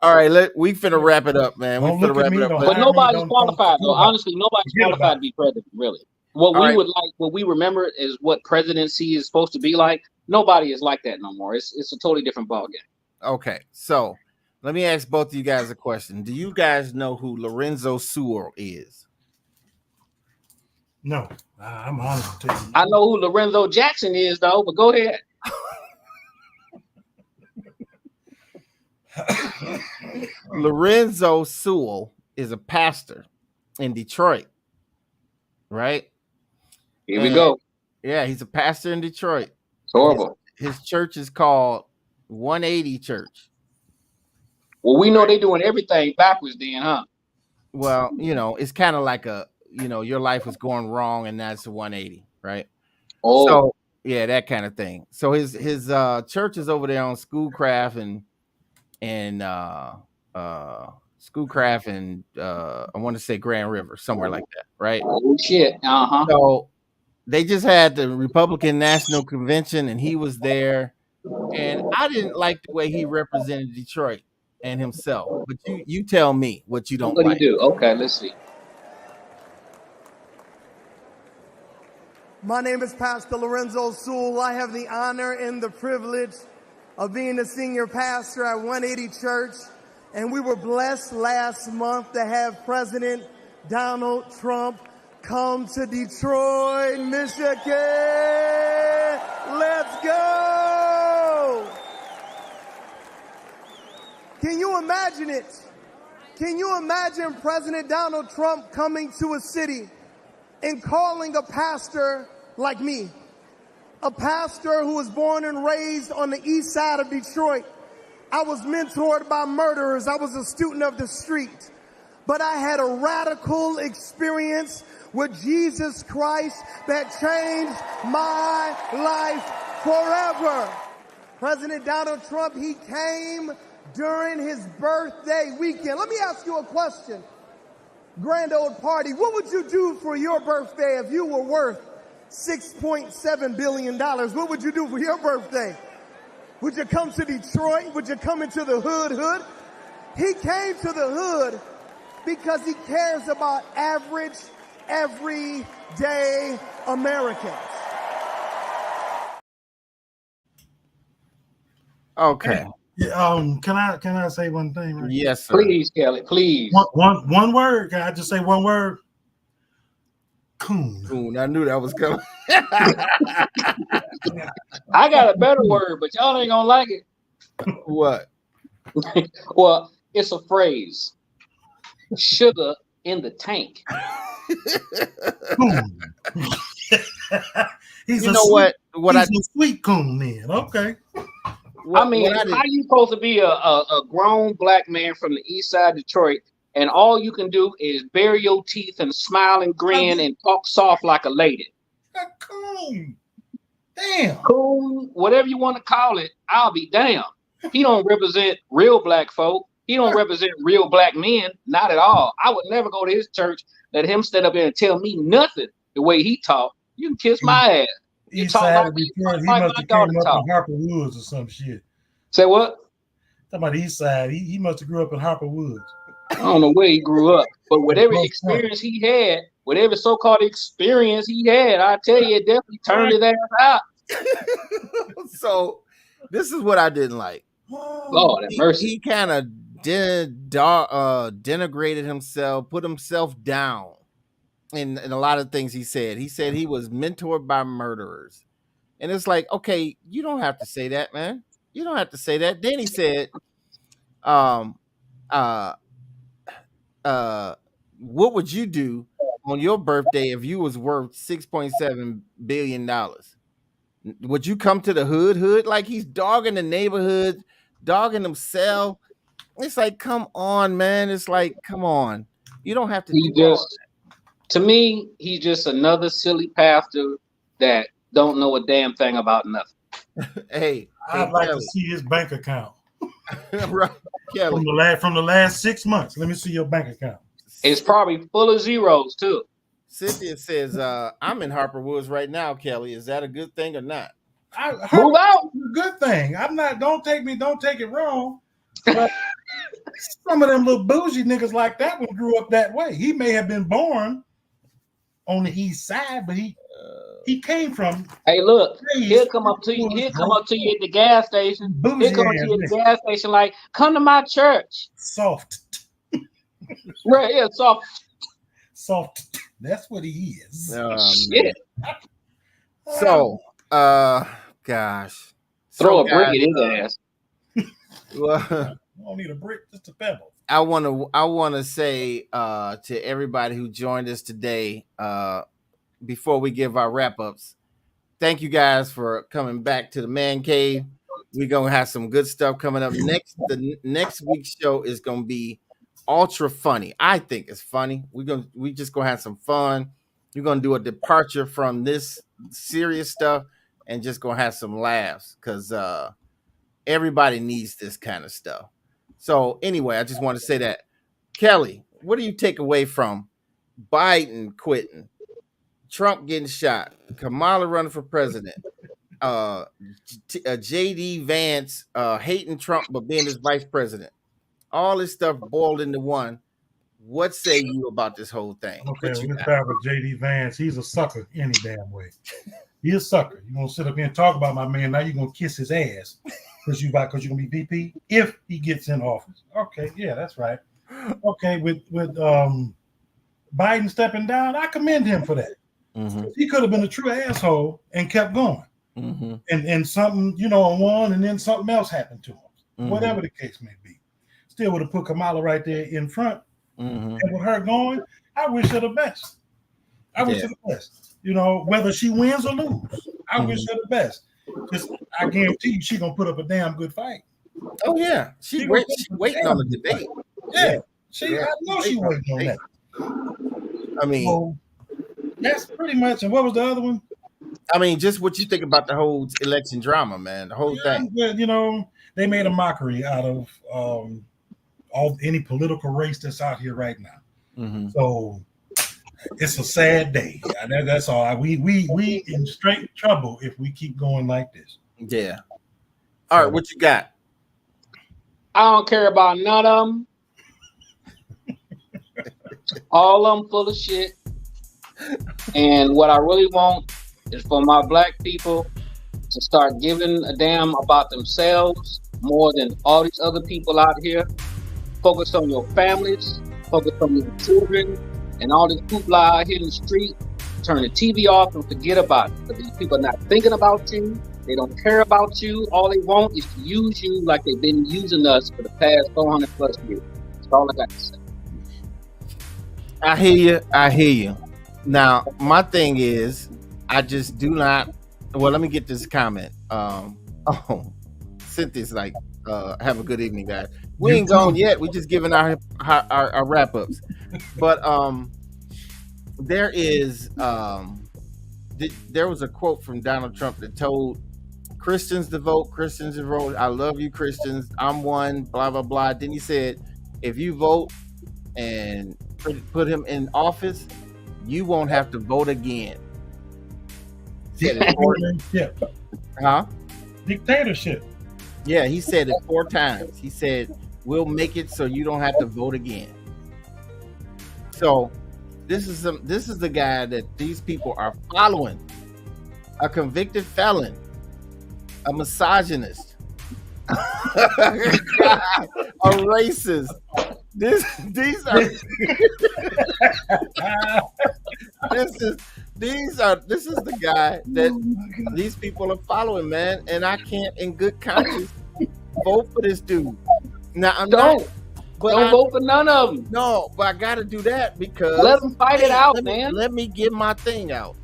All right, we finna wrap it up, man. We finna wrap it up. But nobody's qualified, though. Honestly, nobody's qualified to be president, really. What we remember is what presidency is supposed to be like. Nobody is like that no more. It's a totally different ballgame. Okay, so let me ask both of you guys a question. Do you guys know who Lorenzo Sewell is? No, I'm honest with you. I know who Lorenzo Jackson is, though, but go ahead. Lorenzo Sewell is a pastor in Detroit, right? Here we go. Yeah, he's a pastor in Detroit. It's horrible. His church is called 180 Church. Well, we know they're doing everything backwards then, huh? Well, it's kind of like your life was going wrong and that's a 180, right? Oh. So, yeah, that kind of thing. So his church is over there on Schoolcraft and Schoolcraft and I want to say Grand River, somewhere like that, right? Oh shit. Uh-huh. So they just had the Republican National Convention and he was there, and I didn't like the way he represented Detroit and himself. But you tell me what you don't like. What do you do? Okay, let's see. My name is Pastor Lorenzo Sewell. I have the honor and the privilege of being the senior pastor at 180 Church. And we were blessed last month to have President Donald Trump come to Detroit, Michigan. Let's go! Can you imagine it? Can you imagine President Donald Trump coming to a city and calling a pastor like me, a pastor who was born and raised on the east side of Detroit? I was mentored by murderers. I was a student of the street. But I had a radical experience with Jesus Christ that changed my life forever. President Donald Trump, he came during his birthday weekend. Let me ask you a question. Grand old party, what would you do for your birthday if you were worth $6.7 billion? What would you do for your birthday? Would you come to Detroit? Would you come into the hood? He came to the hood because he cares about average, everyday Americans. Okay. Can I say one thing? Right? Yes, sir. Please, Kelly, please. One word. Can I just say one word? Coon. Coon. I knew that was coming. I got a better word, but y'all ain't gonna like it. What? Well, it's a phrase. Sugar in the tank. He's you know what? He's a sweet coon man. Okay. How you supposed to be a grown black man from the east side of Detroit, and all you can do is bury your teeth and smile and grin and talk soft like a lady? Coon. Damn. Coon, whatever you want to call it, I'll be damned. He don't represent real black folk. He don't represent real black men. Not at all. I would never go to his church, let him stand up there and tell me nothing the way he talk. You can kiss my ass. East talk Side like of Detroit. talk He like must my have daughter came up talk. in Harper Woods or some shit. Say what? Talking about the East Side. He must have grew up in Harper Woods. I don't know where he grew up, but whatever Close experience he had, whatever so-called experience he had, I tell you, it definitely turned his ass out. So this is what I didn't like. Lord have mercy. He kind of denigrated himself, put himself down in a lot of things he said. He said he was mentored by murderers. And it's like, okay, you don't have to say that, man. You don't have to say that. Then he said, what would you do on your birthday if you was worth $6.7 billion? Would you come to the hood? Like he's dogging the neighborhood, dogging himself. It's like, come on, man. It's like, come on. You don't have to He do all just, to me, he's just another silly pastor that don't know a damn thing about nothing. Hey, I'd like to see his bank account. Right, Kelly. From the last 6 months. Let me see your bank account. It's probably full of zeros too. Cynthia says, I'm in Harper Woods right now, Kelly. Is that a good thing or not? Move out. Good thing. I'm not, don't take it wrong. But some of them little bougie niggas like that one grew up that way. He may have been born on the east side, but he came from. Hey, look, he'll come up to you. He'll come up to you at the gas station. He'll come up to you at the gas station like, come to my church. Soft. Right, yeah, soft. Soft. That's what he is. Shit. So, gosh. Throw a brick at his ass. Well, I don't need a brick, just a pebble. I want to say to everybody who joined us today, before we give our wrap-ups, thank you guys for coming back to the Man Cave. We're gonna have some good stuff coming up next. The next week's show is gonna be ultra funny. I think it's funny. We just gonna have some fun. We're gonna do a departure from this serious stuff and just gonna have some laughs because everybody needs this kind of stuff. So anyway, I just want to say that. Kelly, what do you take away from Biden quitting, Trump getting shot, Kamala running for president, JD Vance hating Trump but being his vice president? All this stuff boiled into one. What say you about this whole thing? Okay, we'll start with JD Vance. He's a sucker any damn way. He's a sucker. You're gonna sit up here and talk about my man. Now you're gonna kiss his ass because you're gonna be VP if he gets in office. Okay, yeah, that's right. Okay, with Biden stepping down, I commend him for that. Mm-hmm. He could have been a true asshole and kept going. Mm-hmm. And something, on one, and then something else happened to him. Mm-hmm. Whatever the case may be. Still would have put Kamala right there in front. Mm-hmm. And with her going, I wish her the best. I wish her the best. Whether she wins or lose, I wish her the best. Because I guarantee you she's going to put up a damn good fight. Oh, yeah. She waiting on the debate. Yeah. I know she's waiting on that. I mean, so, that's pretty much. And what was the other one? I mean, just what you think about the whole election drama, man. The whole thing. Well, they made a mockery out of any political race that's out here right now. Mm-hmm. So it's a sad day. That's all. We in straight trouble if we keep going like this. Yeah. All right, what you got? I don't care about none of them. All of them full of shit. And what I really want is for my black people to start giving a damn about themselves more than all these other people out here. Focus on your families, focus on your children, and all this hoopla out here in the street. Turn the TV off and forget about it. Because these people are not thinking about you. They don't care about you. All they want is to use you like they've been using us for the past 400 plus years. That's all I got to say. I hear you. Now, my thing is, I just do not. Well, let me get this comment. Cynthia's like, have a good evening, guys. We ain't gone yet. We just giving our wrap ups. But there was a quote from Donald Trump that told Christians to vote. I love you, Christians. I'm one. Blah blah blah. Then he said, if you vote and put him in office, you won't have to vote again. said it 4 Dictatorship. Huh? Dictatorship. Yeah, he said it 4 times. He said, "We'll make it so you don't have to vote again." So this is the guy that these people are following. A convicted felon, a misogynist, a racist. These are this is the guy that these people are following, man. And I can't, in good conscience, vote for this dude. Now Don't vote for none of them. No, but I got to do that because let them fight it out, man. Let me get my thing out.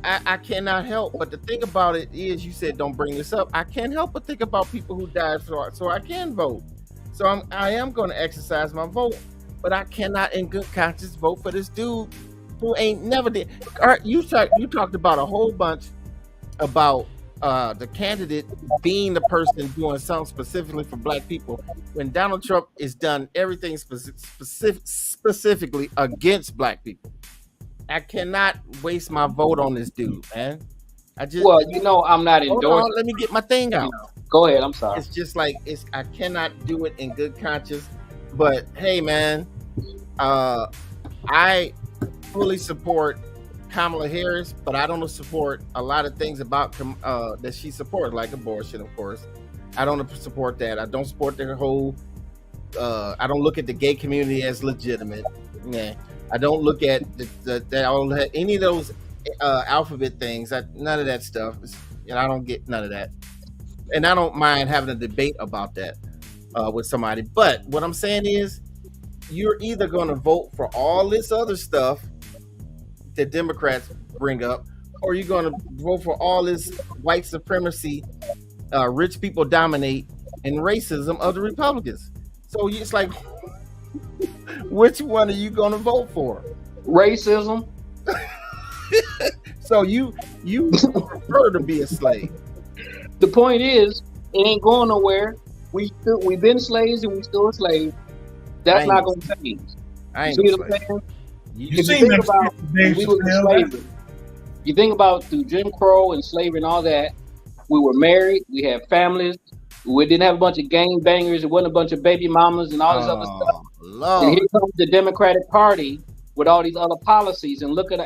I cannot help but to think about it. Is, you said don't bring this up. I can't help but think about people who died so I can vote. So I am going to exercise my vote, but I cannot, in good conscience, vote for this dude who ain't never did. You talked about a whole bunch about the candidate being the person doing something specifically for black people, when Donald Trump is done everything specifically against black people. I cannot waste my vote on this dude, man. I'm not endorsing. Let me get my thing out. Go ahead. I'm sorry. It's just like I cannot do it in good conscience. But hey, man, I fully support Kamala Harris, but I don't support a lot of things about that she supports, like abortion, of course. I don't support that. I don't support their whole. I don't look at the gay community as legitimate. Yeah. I don't look at any of those alphabet things. None of that stuff. I don't get none of that, and I don't mind having a debate about that with somebody. But what I'm saying is, you're either going to vote for all this other stuff that Democrats bring up, or you're going to vote for all this white supremacy, rich people dominate, and racism of the Republicans. So it's like, which one are you going to vote for? Racism. So you prefer to be a slave. The point is, it ain't going nowhere. We've been slaves and we still a slave. That's not going to change. I ain't see what I'm saying? You think about slavery. You think about through Jim Crow and slavery and all that. We were married. We had families. We didn't have a bunch of gang bangers. It wasn't a bunch of baby mamas and all this other stuff. Lord. And here comes the Democratic Party with all these other policies, and look at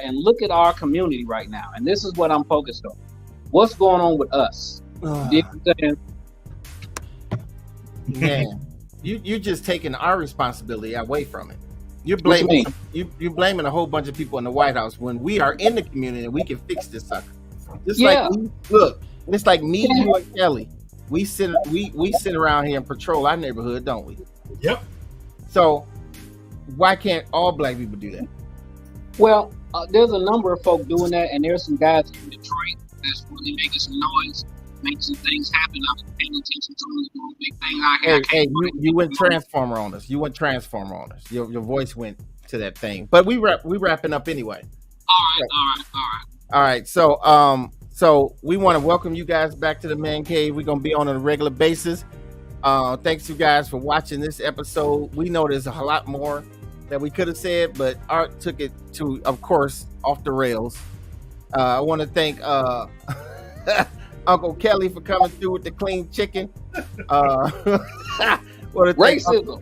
our community right now. And this is what I'm focused on. What's going on with us? Man, you're just taking our responsibility away from it. You're blaming you're blaming a whole bunch of people in the White House when we are in the community and we can fix this sucker. It's like me, you, and Kelly. We sit around here and patrol our neighborhood, don't we? Yep. So why can't all black people do that? Well, there's a number of folk doing that, and there's some guys in Detroit that's really making some noise, making some things happen. I'm paying attention to them, doing big thing out here. Hey, you went Transformer on us. Your voice went to that thing. But we wrapping up anyway. All right. So we want to welcome you guys back to the Man Cave. We're gonna be on a regular basis. Thanks you guys for watching this episode. We know there's a lot more that we could have said, but Art took it to, of course, off the rails. I want to thank Uncle Kelly for coming through with the clean chicken. Racism.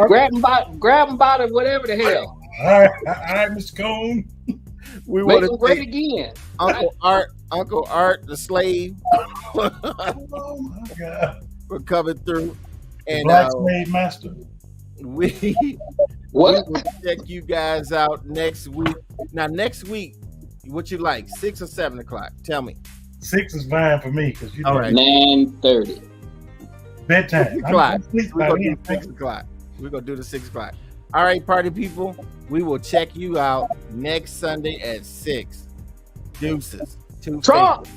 Grab him by the whatever the hell. All right, Mr. Cone. We Make want him to great thank again. Uncle Art, the slave, Oh my God. for coming through. And Black slave master. we will check you guys out next week. Now, next week, what you like, 6 or 7 o'clock? Tell me. 6 is fine for me because All right. 9:30. Bedtime. 6 o'clock. We're We're gonna do 6 o'clock. We're gonna do the 6 o'clock. All right, party people. We will check you out next Sunday at 6. Deuces. Trump.